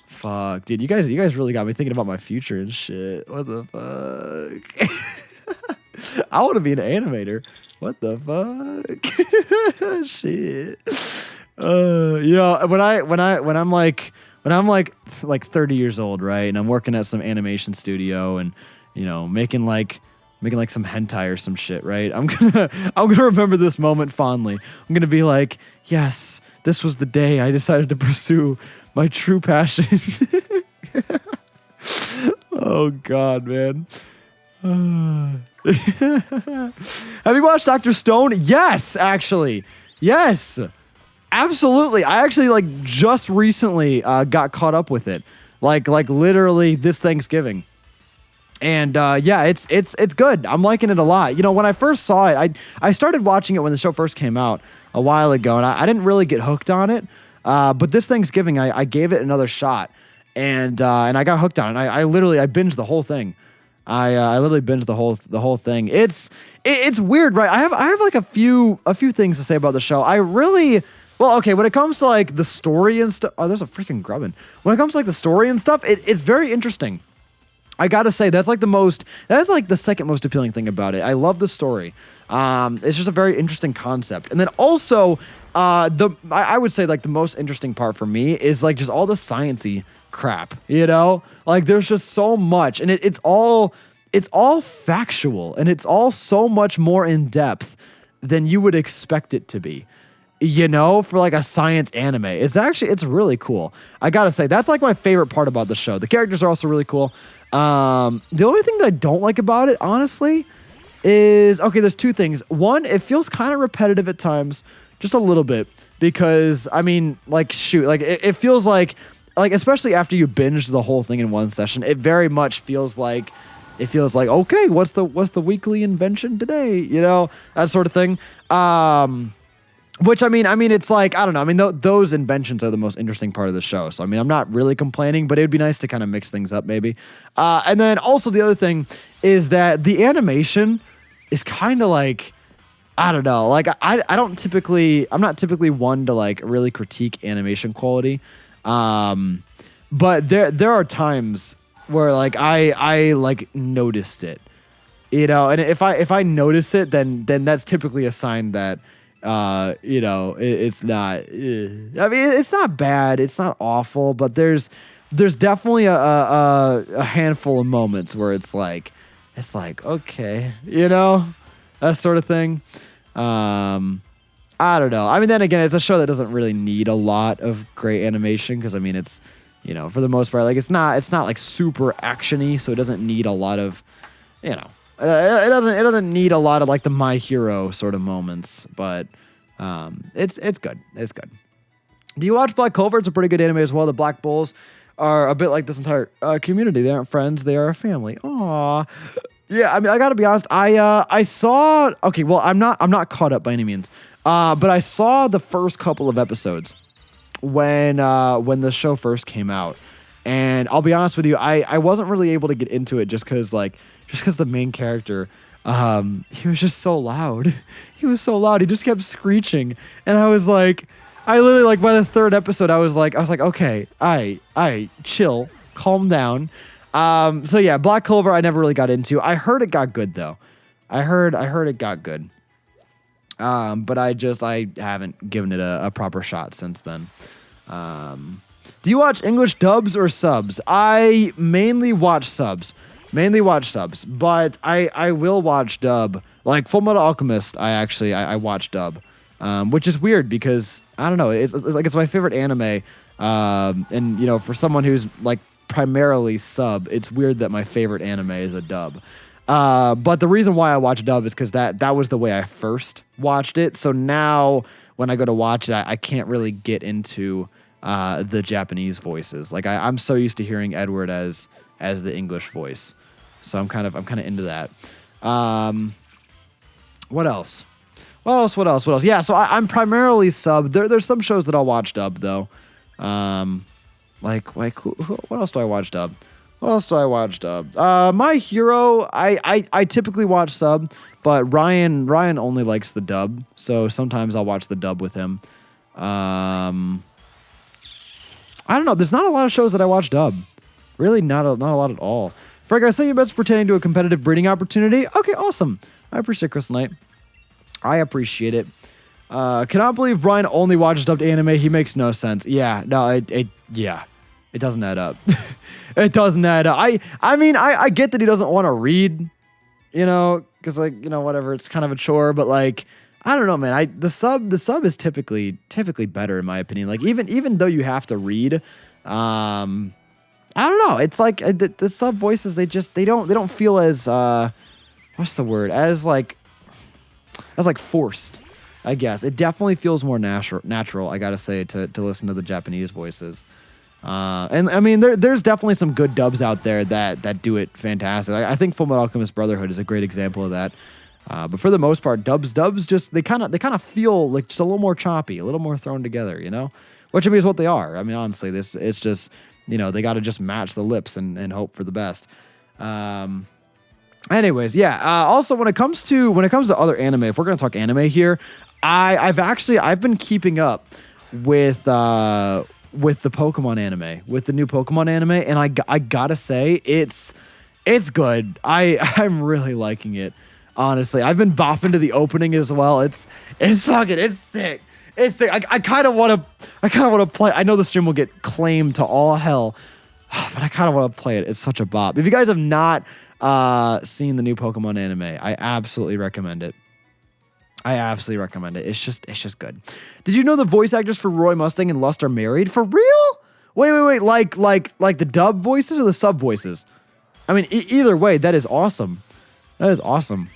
Fuck, dude, you guys really got me thinking about my future and shit. What the fuck? I want to be an animator. What the fuck? Shit. Yeah, when I'm like 30 years old, right? And I'm working at some animation studio and making like some hentai or some shit, right? I'm gonna remember this moment fondly. I'm gonna be like, yes, this was the day I decided to pursue my true passion. Oh god, man. Have you watched Dr. Stone? Yes, actually. Yes. Absolutely. I actually like just recently got caught up with it. Like literally this Thanksgiving. And yeah, it's good. I'm liking it a lot. You know, when I first saw it, I started watching it when the show first came out a while ago, and I didn't really get hooked on it. But this Thanksgiving, I gave it another shot, and I got hooked on it. I binged the whole thing. I literally binged the whole thing. It's weird, right? I have like a few things to say about the show. Well, okay, when it comes to like the story and stuff, oh, there's a freaking grubbin. When it comes to like the story and stuff, it's very interesting. I gotta say, that's like the second most appealing thing about it. I love the story. It's just a very interesting concept. And then also, I would say like the most interesting part for me is like just all the sciencey crap, you know? Like there's just so much, and it's all factual, and it's all so much more in depth than you would expect it to be. You know, for like a science anime. It's really cool. I gotta say, that's like my favorite part about the show. The characters are also really cool. The only thing that I don't like about it, honestly, is, okay, there's two things. One, it feels kind of repetitive at times, just a little bit, because, I mean, like, shoot, like, it feels like, especially after you binge the whole thing in one session, it very much feels like, okay, what's the weekly invention today? You know, that sort of thing. Which, I mean, it's like, I don't know. I mean, those inventions are the most interesting part of the show. So, I mean, I'm not really complaining, but it'd be nice to kind of mix things up maybe. And then also the other thing is that the animation is kind of like, I don't know. Like, I'm not typically one to like really critique animation quality. But there are times where like I like noticed it, you know, and if I notice it, then that's typically a sign that, you know, it's not, I mean, it's not bad, it's not awful, but there's definitely a handful of moments where it's like, okay, you know, that sort of thing. I don't know. I mean, then again, it's a show that doesn't really need a lot of great animation, because I mean, it's, you know, for the most part, like it's not like super actiony, so it doesn't need a lot of, you know, it doesn't need a lot of like the My Hero sort of moments, but it's good. It's good. Do you watch Black Clover? It's a pretty good anime as well. The Black Bulls are a bit like this entire community. They aren't friends. They are a family. Aww. Yeah, I mean, I gotta be honest. I saw. Okay, well, I'm not caught up by any means. But I saw the first couple of episodes when the show first came out, and I'll be honest with you, I wasn't really able to get into it just because the main character, he was just so loud. He was so loud. He just kept screeching, and I literally like by the third episode, I was like, okay, I chill, calm down. So yeah, Black Clover I never really got into. I heard it got good though. I heard it got good. But I haven't given it a proper shot since then. Do you watch English dubs or subs? I mainly watch subs, but I will watch dub. Like Fullmetal Alchemist, I watch dub, which is weird because I don't know. It's like it's my favorite anime, and you know, for someone who's like primarily sub, it's weird that my favorite anime is a dub. But the reason why I watch dub is because that was the way I first watched it. So now when I go to watch it, I can't really get into the Japanese voices. Like I'm so used to hearing Edward as the English voice. So I'm kind of into that. What else? Yeah, so I'm primarily sub. There's some shows that I'll watch dub though. What else do I watch dub? My Hero, I typically watch sub, but Ryan only likes the dub, so sometimes I'll watch the dub with him. I don't know. There's not a lot of shows that I watch dub. Really, not a lot at all. Frank, I say your best pertaining to a competitive breeding opportunity. Okay, awesome. I appreciate Chris Knight. I appreciate it. Cannot believe Ryan only watches dubbed anime. He makes no sense. Yeah, no, it doesn't add up. It doesn't add up. I mean, I get that he doesn't want to read, you know, because like, you know, whatever, it's kind of a chore, but like, I don't know, man. The sub is typically better in my opinion. Like even though you have to read, I don't know. It's like the sub voices, they don't feel as what's the word? As like forced I guess. It definitely feels more natural, I gotta say, to listen to the Japanese voices. And I mean, there's definitely some good dubs out there that do it fantastic. I think Fullmetal Alchemist Brotherhood is a great example of that. But for the most part, dubs just they kind of feel like just a little more choppy, a little more thrown together, you know, which I mean is what they are. I mean, honestly, it's just, you know, they got to just match the lips and hope for the best. Anyways, yeah. Also, when it comes to other anime, if we're gonna talk anime here, I've been keeping up with the Pokemon anime, with the new Pokemon anime, and I gotta say it's good. I'm really liking it. Honestly, I've been bopping to the opening as well. It's sick. It's sick. I kind of want to play. I know the stream will get claimed to all hell, but I kind of want to play it. It's such a bop. If you guys have not seen the new Pokemon anime, I absolutely recommend it. It's just good. Did you know the voice actors for Roy Mustang and Lust are married? For real? Wait. Like the dub voices or the sub voices? I mean, either way, that is awesome. That is awesome.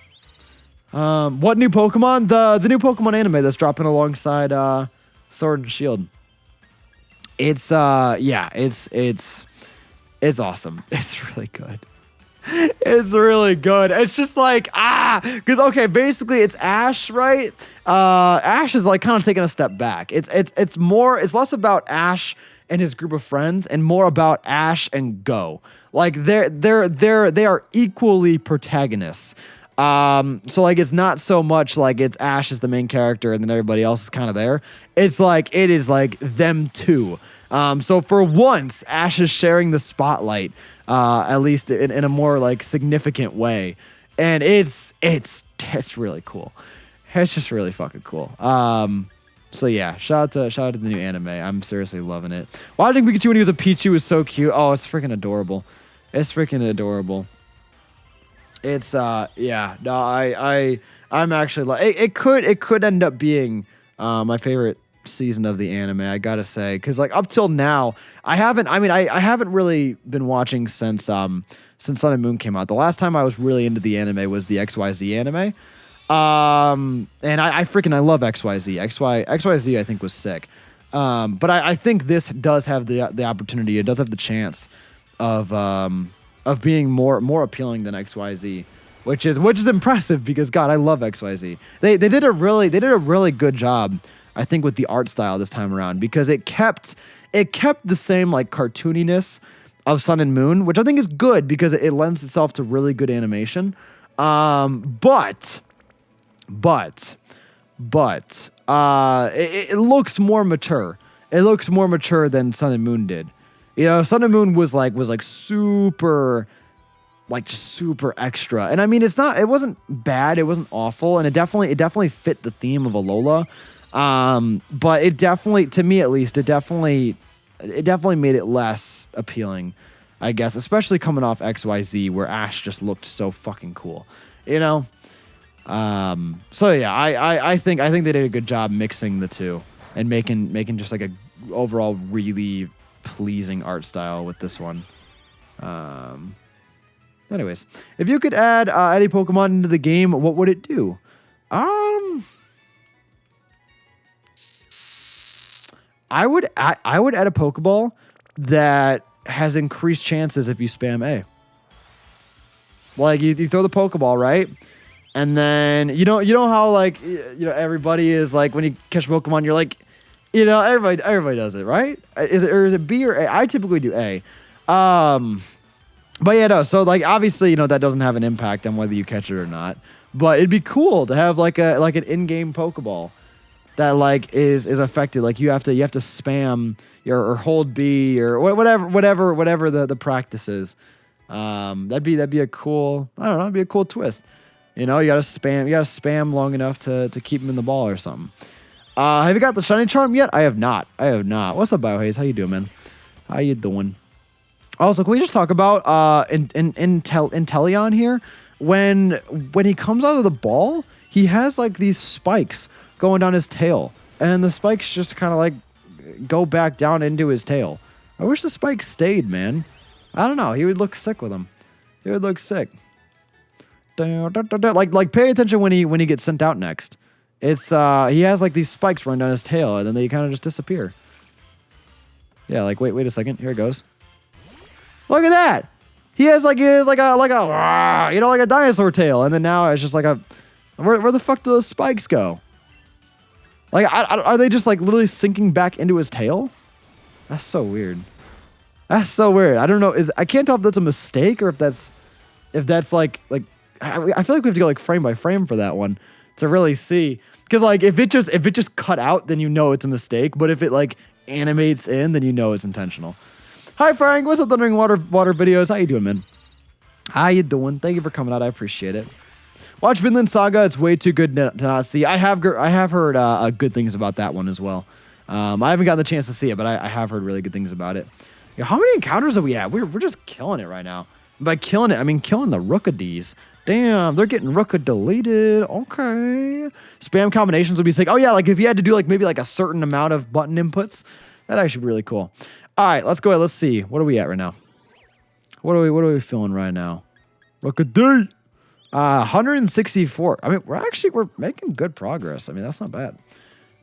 What new Pokemon? The new Pokemon anime that's dropping alongside Sword and Shield. It's it's awesome. It's really good. It's really good. It's just like, because okay, basically it's Ash, right? Ash is like kind of taking a step back. It's less about Ash and his group of friends and more about Ash and Go. Like they are equally protagonists. So like it's not so much like it's Ash is the main character and then everybody else is kind of there. It's like it is like them two. So for once, Ash is sharing the spotlight, at least in a more like significant way, and it's really cool. It's just really fucking cool. So yeah, shout out to the new anime. I'm seriously loving it. Watching Pikachu when he was a Pichu is so cute. Oh, it's freaking adorable. It's freaking adorable. It's yeah. No, I'm actually like it could end up being my favorite season of the anime, I gotta say, because like up till now I haven't really been watching since Sun and Moon came out. The last time I was really into the anime was the XYZ anime, and I love XYZ. XYZ I think was sick, but I think this does have the opportunity, it does have the chance of being more appealing than XYZ, which is impressive because God, I love XYZ. They did a really good job, I think, with the art style this time around, because it kept the same like cartooniness of Sun and Moon, which I think is good because it lends itself to really good animation. But it looks more mature. It looks more mature than Sun and Moon did. You know, Sun and Moon was super, like just super extra. And I mean, it wasn't bad, it wasn't awful, and it definitely fit the theme of Alola. But it definitely, to me at least, it definitely made it less appealing, I guess, especially coming off XYZ where Ash just looked so fucking cool, you know? So yeah, I think they did a good job mixing the two and making just like a overall really pleasing art style with this one. Anyways, if you could add any Pokemon into the game, what would it do? I would add a Pokeball that has increased chances if you spam A. Like you throw the Pokeball, right? And then you know how like everybody is like when you catch a Pokemon, you're like, everybody does it, right? Is it B or A? I typically do A. But yeah, no. So like obviously that doesn't have an impact on whether you catch it or not. But it'd be cool to have like an in-game Pokeball that like is affected. Like you have to spam or hold B or whatever the practice is. That'd be a cool, I don't know, it'd be a cool twist. You gotta spam long enough to keep him in the ball or something. Have you got the shiny charm yet? I have not. What's up, Biohaze? How you doing, man? How you doing? Also, can we just talk about Inteleon here? When he comes out of the ball, he has like these spikes going down his tail, and the spikes just kind of like go back down into his tail. I wish the spikes stayed, man. I don't know. He would look sick with them. He would look sick. Like pay attention when he gets sent out next. It's he has like these spikes running down his tail, and then they kind of just disappear. Yeah, like wait a second. Here it goes. Look at that. He has like a you know, like a dinosaur tail, and then now it's just like a where the fuck do those spikes go? Like are they just like literally sinking back into his tail? That's so weird. That's so weird. I don't know. I can't tell if that's a mistake or if that's like I feel like we have to go like frame by frame for that one to really see. Because like if it just cut out, then you know it's a mistake. But if it like animates in, then you know it's intentional. Hi Frank, what's up, Thundering Water videos? How you doing, man? How you doing? Thank you for coming out. I appreciate it. Watch Vinland Saga. It's way too good to not see. I have heard good things about that one as well. I haven't gotten the chance to see it, but I have heard really good things about it. Yeah, how many encounters do we have? We're just killing it right now. By killing it, I mean killing the Rookidees. Damn, they're getting deleted. Okay. Spam combinations would be sick. Oh yeah, like if you had to do like maybe like a certain amount of button inputs, that'd actually be really cool. All right, let's go ahead. Let's see. What are we at right now? What are we feeling right now? Rookidee. 164. I mean, we're making good progress. I mean, that's not bad.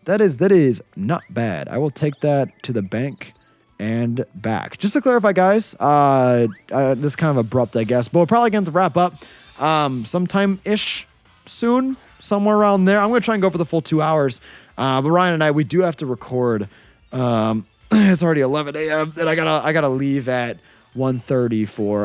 That is not bad. I will take that to the bank and back. Just to clarify, guys, this is kind of abrupt, I guess, but we're probably going to wrap up sometime-ish soon, somewhere around there. I'm going to try and go for the full 2 hours, but Ryan and I, we do have to record. It's already 11 a.m. and I gotta leave at 1:30 for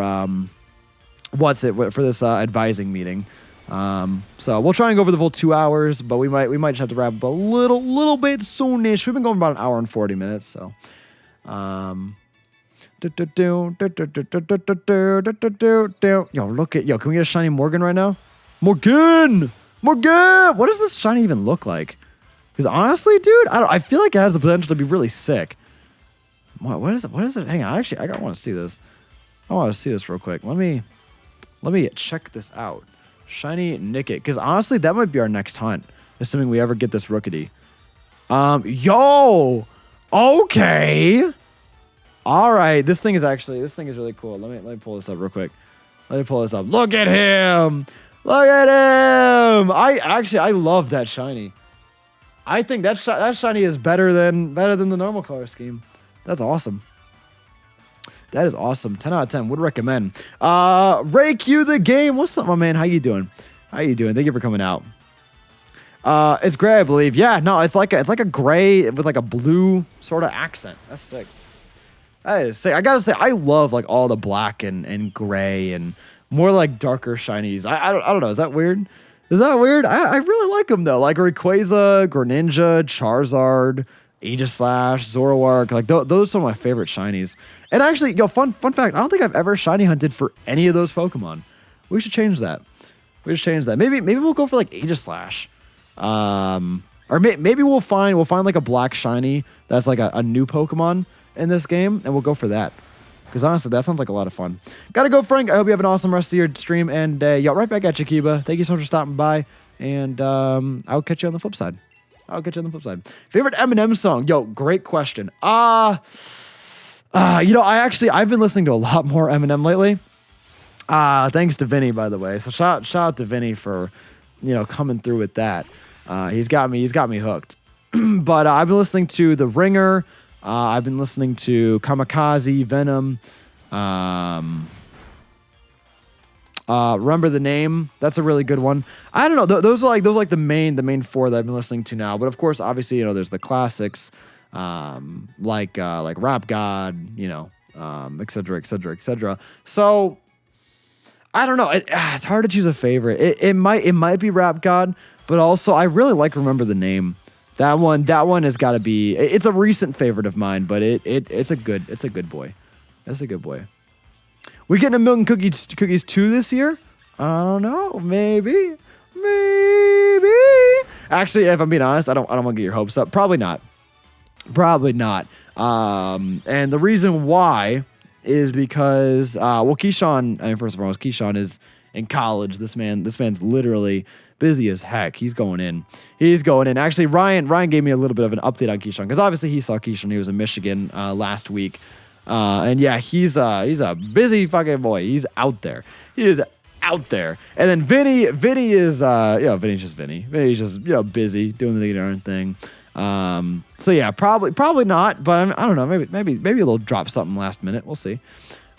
this advising meeting. So we'll try and go for the full 2 hours, but we might just have to wrap up a little bit soonish. We've been going about an hour and 40 minutes, so. Yo, can we get a shiny Morgan right now? Morgan! What does this shiny even look like? Because honestly, dude, I feel like it has the potential to be really sick. What is it? Hang on, I want to see this. I want to see this real quick. Let me check this out. Shiny Nickit, because honestly, that might be our next hunt, assuming we ever get this Rookidee. Yo, okay, all right. This thing is really cool. Let me pull this up real quick. Look at him. I love that shiny. I think that shiny is better than the normal color scheme. That's awesome. That is awesome. 10 out of 10. Would recommend. Ray Q the game. What's up, my man? How you doing? Thank you for coming out. It's gray, I believe. Yeah, no, it's like a gray with like a blue sort of accent. That's sick. That is sick. I gotta say, I love like all the black and gray and more like darker shinies. I don't know. Is that weird? I really like them though. Like Rayquaza, Greninja, Charizard, Aegislash, Zoroark, like those are some of my favorite shinies. And actually, yo, fun fact, I don't think I've ever shiny hunted for any of those Pokemon. We should change that. Maybe we'll go for like Aegislash. Or maybe we'll find like a black shiny that's like a new Pokemon in this game, and we'll go for that. Because honestly, that sounds like a lot of fun. Gotta go, Frank. I hope you have an awesome rest of your stream, and yo, right back at you, Kiba. Thank you so much for stopping by, and I'll catch you on the flip side. Favorite Eminem song? Yo, great question. I've been listening to a lot more Eminem lately. Thanks to Vinny, by the way. So shout out to Vinny for, coming through with that. He's got me hooked. But I've been listening to The Ringer. I've been listening to Kamikaze, Venom. Remember the Name. That's a really good one. I don't know. Those are like the main four that I've been listening to now. But of course, obviously, there's the classics, like Rap God, et cetera. So I don't know. It's hard to choose a favorite. It might be Rap God, but also I really like Remember the Name. That one has got to be. It's a recent favorite of mine, but it's a good boy. That's a good boy. We getting a Milk and Cookies 2 this year? I don't know. Maybe. Actually, if I'm being honest, I don't want to get your hopes up. Probably not. And the reason why is because Keyshawn. I mean, first and foremost, Keyshawn is in college. This man's literally busy as heck. He's going in. Actually, Ryan gave me a little bit of an update on Keyshawn because obviously he saw Keyshawn. He was in Michigan last week. And yeah, he's a busy fucking boy. He's out there. He is out there. And then Vinny is Vinny's just Vinny. Vinny's just busy doing the darn thing. So yeah, probably not, but I don't know. Maybe they'll drop something last minute. We'll see.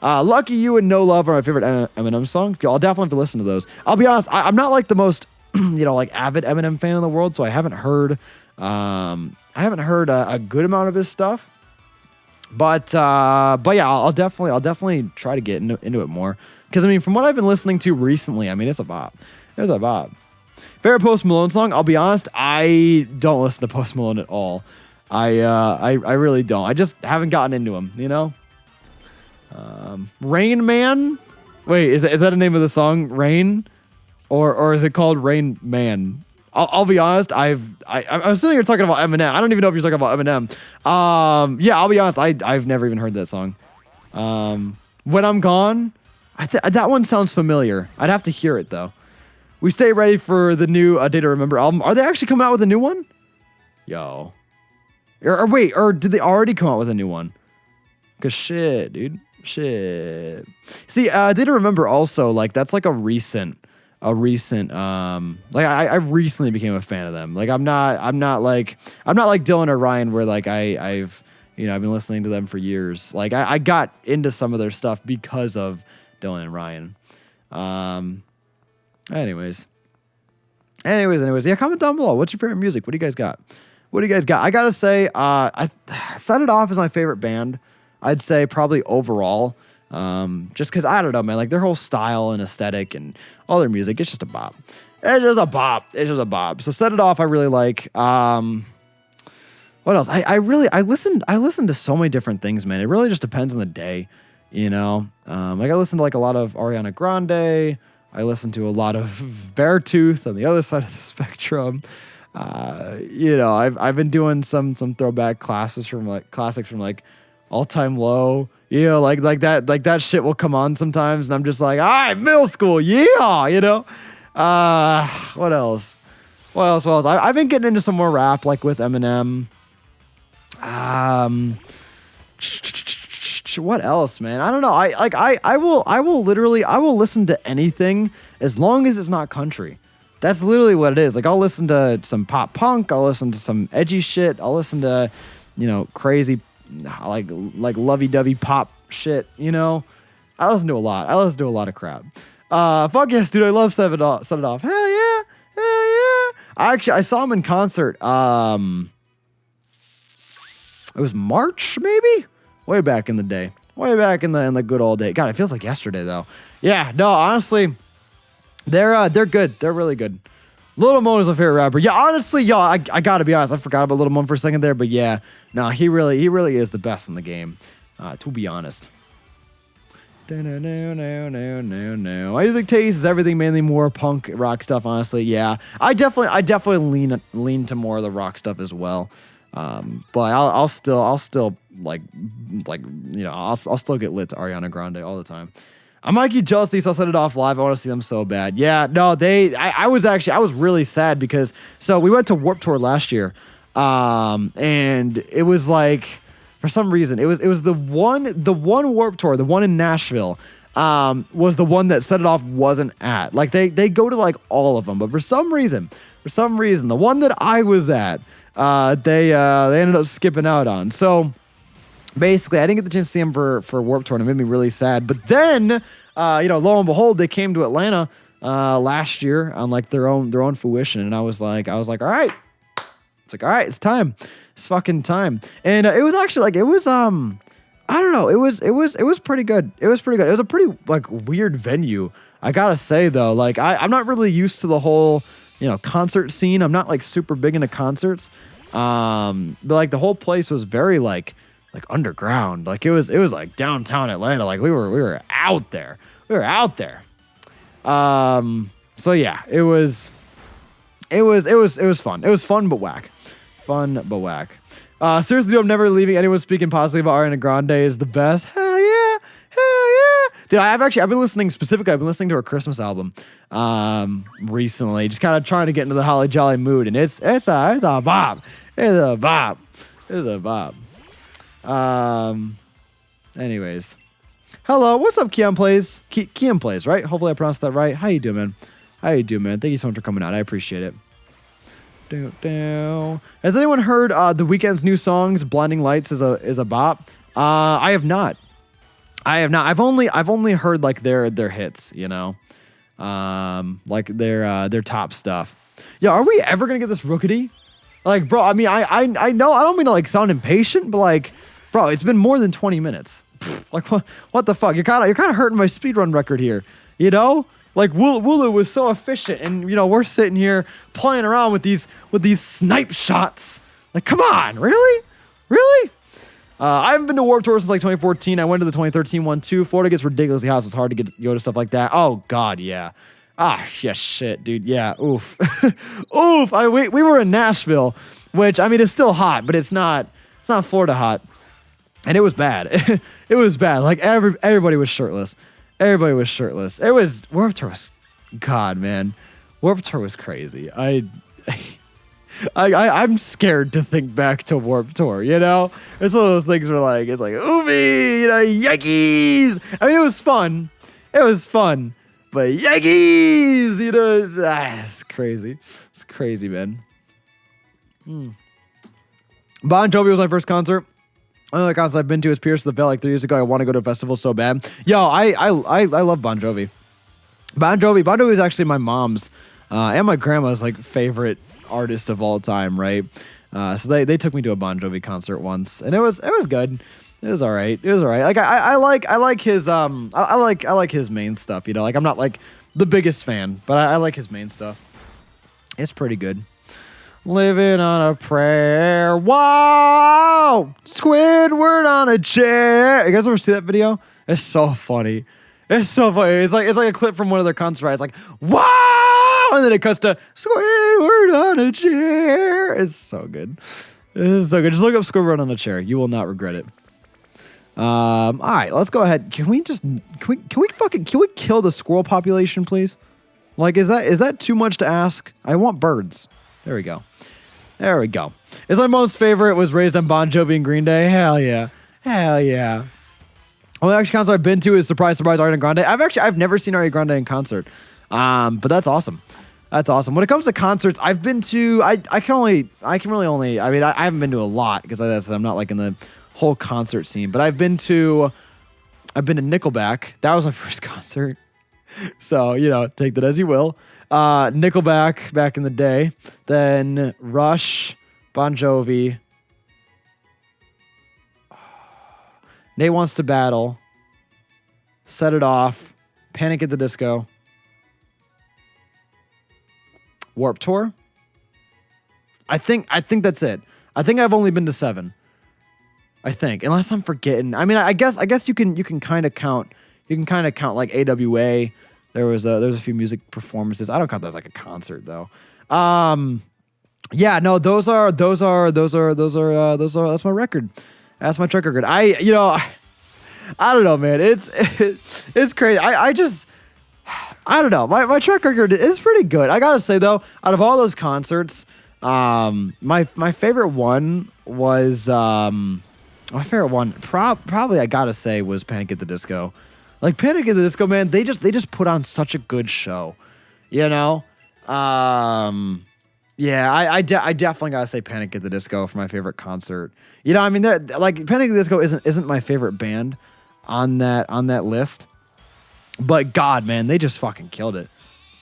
Lucky You and No Love are my favorite Eminem songs. I'll definitely have to listen to those. I'll be honest, I'm not like the most like avid Eminem fan in the world, so I haven't heard a good amount of his stuff. But yeah, I'll definitely try to get into it more. Because I mean, from what I've been listening to recently, I mean, it's a bop. It's a bop. Favorite Post Malone song? I'll be honest, I don't listen to Post Malone at all. I really don't. I just haven't gotten into him, Rain Man? Wait, is that the name of the song? Rain? Or is it called Rain Man? I'll be honest, I'm assuming you're talking about Eminem. I don't even know if you're talking about Eminem. Yeah, I'll be honest, I've never even heard that song. When I'm Gone, that one sounds familiar. I'd have to hear it though. We stay ready for the new Day to Remember album. Are they actually coming out with a new one? Yo. Or wait, or did they already come out with a new one? Cause shit, dude. Shit. See, Day to Remember also, like, that's like a recent I recently became a fan of them. Like I'm not like Dylan or Ryan where like I've been listening to them for years. Like I got into some of their stuff because of Dylan and Ryan. Anyways. Yeah, comment down below. What's your favorite music? What do you guys got? I gotta say, I Set It Off is my favorite band. I'd say probably overall. Just cause I don't know, man, like their whole style and aesthetic and all their music, it's just a bop. It's just a bop. So Set It Off, I really like. What else? I listen to so many different things, man. It really just depends on the day, Like I listen to like a lot of Ariana Grande. I listen to a lot of Beartooth on the other side of the spectrum. I've been doing some throwback classics from like All Time Low. Like that shit will come on sometimes, and I'm just like, all right, middle school, yeah, What else? I've been getting into some more rap, like with Eminem. What else, man? I don't know. I will listen to anything as long as it's not country. That's literally what it is. Like I'll listen to some pop punk. I'll listen to some edgy shit. I'll listen to, crazy, like lovey-dovey pop shit. I listen to a lot. Of crap. Fuck yes, dude. I love Set It Off. Hell yeah. I saw him in concert. It was March, maybe? Way back in the day. Way back in the good old day. God, it feels like yesterday though. Yeah, no, honestly, they're good. They're really good. Lil Mon is my favorite rapper. Yeah, honestly, yo, I gotta be honest. I forgot about Lil Mon for a second there, but yeah, no, he really is the best in the game. To be honest. My music taste is everything, mainly more punk rock stuff. Honestly, yeah, I definitely lean to more of the rock stuff as well. But I'll still I'll still get lit to Ariana Grande all the time. I'm Mikey jealous these. I'll Set It Off live. I want to see them so bad. Yeah, no, I was really sad because so we went to Warped Tour last year, and it was like for some reason it was the one Warped Tour, the one in Nashville, was the one that Set It Off wasn't at. Like they go to like all of them, but for some reason, the one that I was at, they ended up skipping out on. So basically, I didn't get the chance to see them for Warped Tour, and it made me really sad. But then, lo and behold, they came to Atlanta last year on like their own fruition, and I was like, all right, it's time, it's fucking time. And it was actually like I don't know, it was pretty good. It was a pretty like weird venue, I gotta say though. Like I'm not really used to the whole concert scene. I'm not like super big into concerts. But like the whole place was very like underground. Like it was like downtown Atlanta. Like we were out there. So yeah, it was fun. It was fun but whack. Seriously, dude, I'm never leaving anyone speaking positively about Ariana Grande is the best. Hell yeah. Dude, I've been listening to her Christmas album recently, just kind of trying to get into the holly jolly mood, and it's a bop. Anyways, Hello, what's up, Kian Plays? Kian Plays, right? Hopefully I pronounced that right. How you doing, man? How you doing, man? Thank you so much for coming out. I appreciate it. Has anyone heard The Weeknd's new songs? Blinding Lights is a bop. I have not. I've only heard like their hits, you know, like their top stuff. Yeah, are we ever gonna get this Rookidee? Like, bro, I mean, I know I don't mean to like sound impatient, but like, bro, it's been more than 20 minutes. Like, what the fuck? You're kind of hurting my speedrun record here, you know? Like Wooloo was so efficient, and you know we're sitting here playing around with these snipe shots. Like, come on, really? I haven't been to Warped Tour since like 2014. I went to the 2013 one too. Florida gets ridiculously hot, so it's hard to go to stuff like that. Oh God, yeah. Yeah, shit, dude. Yeah, oof, oof. We were in Nashville, which I mean it's still hot, but it's not Florida hot, and it was bad. It was bad. Like everybody was shirtless. Everybody was shirtless. It was Warped Tour was, God, man, Warped Tour was crazy. I'm scared to think back to Warped Tour. You know, it's one of those things where like it's like oofy, you know, yikes. I mean, it was fun, but yikes, you know, it's crazy. It's crazy, man. Bon Jovi was my first concert. Another concert I've been to is Pierce the Veil like 3 years ago. I want to go to a festival so bad. Yo, I love Bon Jovi. Bon Jovi is actually my mom's and my grandma's like favorite artist of all time, right? So they took me to a Bon Jovi concert once, and it was good. It was all right. Like I like his I like his main stuff. You know, like I'm not like the biggest fan, but I like his main stuff. It's pretty good. Living on a prayer. Wow! Squidward on a chair. You guys ever see that video? It's so funny. It's like a clip from one of their concerts. Right? It's like, wow! And then it cuts to Squidward on a chair. It's so good. Just look up Squidward on a chair. You will not regret it. All right, let's go ahead. Can we kill the squirrel population, please? Like, is that too much to ask? I want birds. There we go. It's my mom's favorite. Was raised on Bon Jovi and Green Day. Hell yeah. Well, the actual concert I've been to is surprise Ariana Grande. I've never seen Ariana Grande in concert. But that's awesome. When it comes to concerts, I've been to. I mean, I haven't been to a lot because as I said, I'm not like in the whole concert scene. But I've been to Nickelback. That was my first concert. So, you know, take that as you will. Nickelback back in the day. Then Rush, Bon Jovi. Nate Wants to Battle. Set It Off. Panic at the Disco. Warped Tour. I think that's it. I think I've only been to 7. I think, unless I'm forgetting. I mean, I guess you can kind of count. You can kind of count like AWA. There's a few music performances. I don't count that as like a concert though. Yeah, no, those are that's my record. That's my track record. I don't know, man. It's crazy. I don't know. My track record is pretty good. I gotta say though, out of all those concerts, my favorite one was probably I gotta say was Panic at the Disco. Like Panic at the Disco, man, they just put on such a good show, you know. Yeah, I definitely gotta say Panic at the Disco for my favorite concert. You know, I mean, like Panic at the Disco isn't my favorite band on that list, but God, man, they just fucking killed it.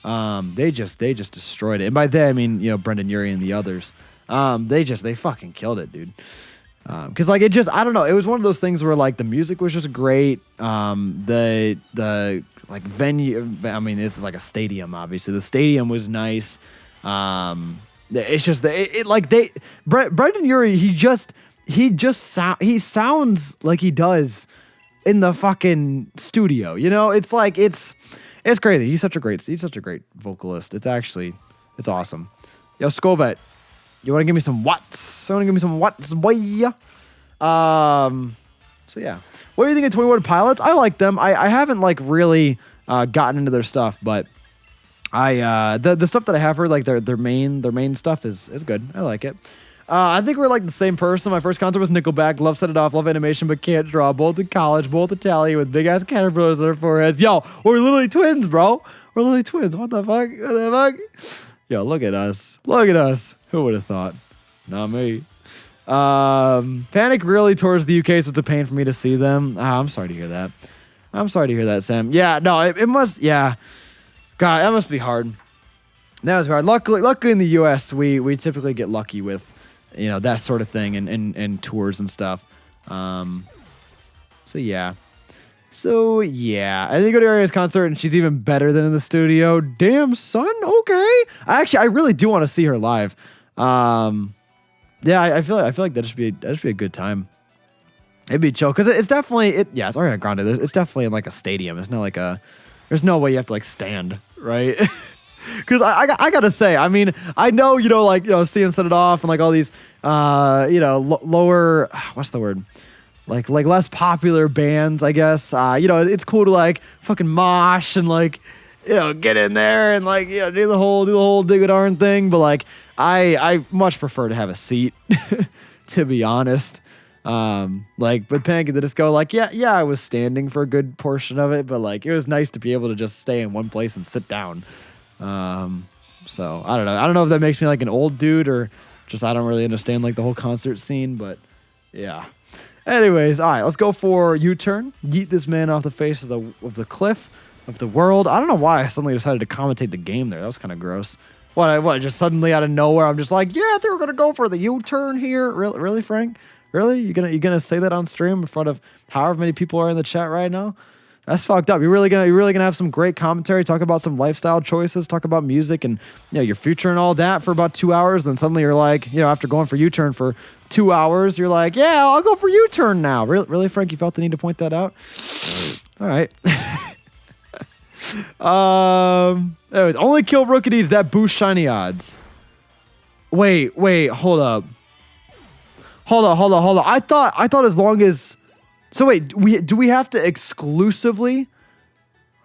They just destroyed it, and by they I mean, you know, Brendan Urie and the others. They fucking killed it, dude. Cause like I don't know, it was one of those things where like the music was just great. The like venue, I mean, this is like a stadium, obviously. The stadium was nice. It's just Brendan Urie, he sounds like he does in the fucking studio. You know, it's like it's crazy. He's such a great vocalist. It's awesome. Yo, Skovet. You want to give me some watts? Boy. So yeah. What do you think of 21 Pilots? I like them. I haven't like really gotten into their stuff, but the stuff that I have heard, like their main stuff is good. I like it. I think we're like the same person. My first concert was Nickelback. Love Set It Off. Love animation, but can't draw. Both in college. Both Italian with big ass caterpillars on their foreheads. Yo, we're literally twins, bro. We're literally twins. What the fuck? What the fuck? Yo, look at us. Look at us. Who would have thought? Not me. Panic really tours the UK, so it's a pain for me to see them. I'm sorry to hear that. I'm sorry to hear that, Sam. Yeah, no, it must. Yeah, God, that must be hard. That was hard. Luckily in the US, we typically get lucky with, that sort of thing and tours and stuff. So yeah. I think go to Aria's concert and she's even better than in the studio. Damn, son. Okay. I really do want to see her live. Yeah, I feel like that'd just be a good time. It'd be chill because it's definitely it's Ariana Grande. It's definitely in like a stadium. It's not like there's no way you have to like stand, right? Because I gotta say, I mean, I know seeing Set It Off and like all these lower, what's the word, like less popular bands, I guess. It's cool to like fucking mosh and like get in there and like do the whole dig it darn thing, but like I much prefer to have a seat, to be honest. But Panic at the Disco, like, yeah, I was standing for a good portion of it, but like, it was nice to be able to just stay in one place and sit down. So I don't know. I don't know if that makes me like an old dude or just, I don't really understand like the whole concert scene, but yeah. Anyways, all right, let's go for U-turn. Yeet this man off the face of the cliff of the world. I don't know why I suddenly decided to commentate the game there. That was kind of gross. What, just suddenly out of nowhere, I'm just like, yeah, I think we're going to go for the U-turn here. Really, Frank? Really? You gonna say that on stream in front of however many people are in the chat right now? That's fucked up. You're really gonna have some great commentary, talk about some lifestyle choices, talk about music and your future and all that for about 2 hours. Then suddenly you're like, after going for U-turn for 2 hours, you're like, yeah, I'll go for U-turn now. Really, Frank? You felt the need to point that out? All right. Anyways, only kill Rookidees that boost shiny odds. Wait, hold up. Hold on. I thought as long as... So wait, do we have to exclusively...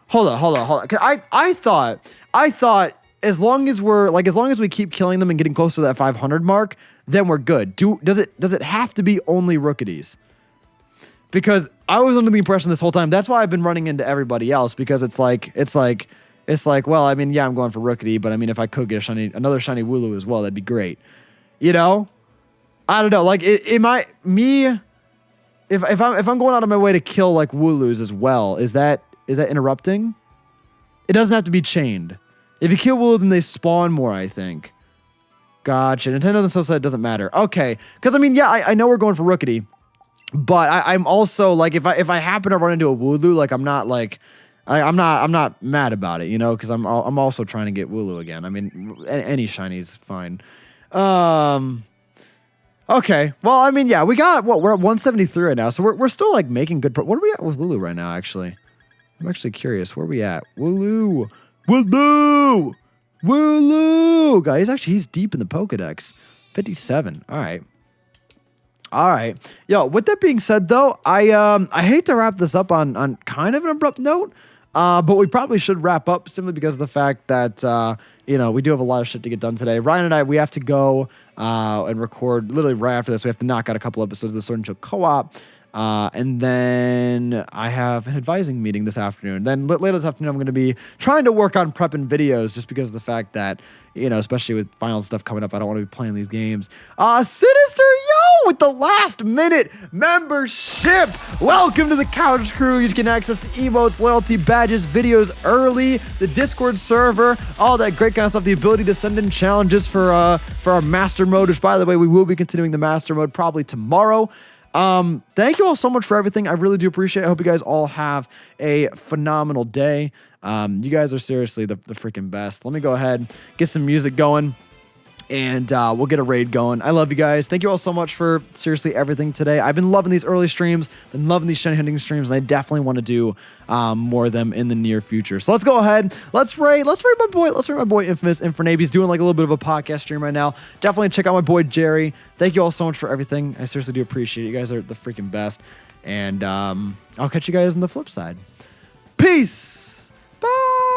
Hold on. 'Cause I thought as long as we keep killing them and getting close to that 500 mark, then we're good. Does it have to be only Rookidees? Because I was under the impression this whole time, that's why I've been running into everybody else, because it's like, well, I mean, yeah, I'm going for Rookidee, but I mean, if I could get another shiny Wooloo as well, that'd be great. I don't know. Like, if I'm going out of my way to kill like Wooloos as well, is that interrupting? It doesn't have to be chained. If you kill Wooloo, then they spawn more, I think. Gotcha. Nintendo themselves said it doesn't matter. Okay, because I mean, yeah, I know we're going for Rookidee, but I'm also like, if I happen to run into a Wooloo, like I'm not mad about it, because I'm also trying to get Wooloo again. I mean, any shiny's fine. Okay. Well, I mean, yeah, we're at 173 right now, so we're still like making good. What are we at with Wooloo right now? Actually, I'm actually curious. Where are we at? Wooloo, guys. Actually, he's deep in the Pokedex. 57. All right. Yo, with that being said, though, I hate to wrap this up on kind of an abrupt note. But we probably should wrap up simply because of the fact that, we do have a lot of shit to get done today. Ryan and I, we have to go and record literally right after this. We have to knock out a couple episodes of the Sword and Shield Co-op. And then I have an advising meeting this afternoon. Then later this afternoon, I'm going to be trying to work on prepping videos just because of the fact that, especially with final stuff coming up, I don't want to be playing these games. Sinister, with the last minute membership. Welcome to the Couch Crew. You get access to emotes, loyalty badges, videos early, the Discord server, all that great kind of stuff. The ability to send in challenges for our master mode, which by the way, we will be continuing the master mode probably tomorrow. Thank you all so much for everything. I really do appreciate it. I hope you guys all have a phenomenal day. You guys are seriously the freaking best. Let me go ahead, get some music going, and we'll get a raid going. I love you guys. Thank you all so much for seriously everything today. I've been loving these early streams, been loving these shiny hunting streams, and I definitely want to do more of them in the near future. So let's go ahead. Let's raid my boy Infamous Infernabe. He's doing like a little bit of a podcast stream right now. Definitely check out my boy Jerry. Thank you all so much for everything. I seriously do appreciate it. You guys are the freaking best. And I'll catch you guys on the flip side. Peace. Bye.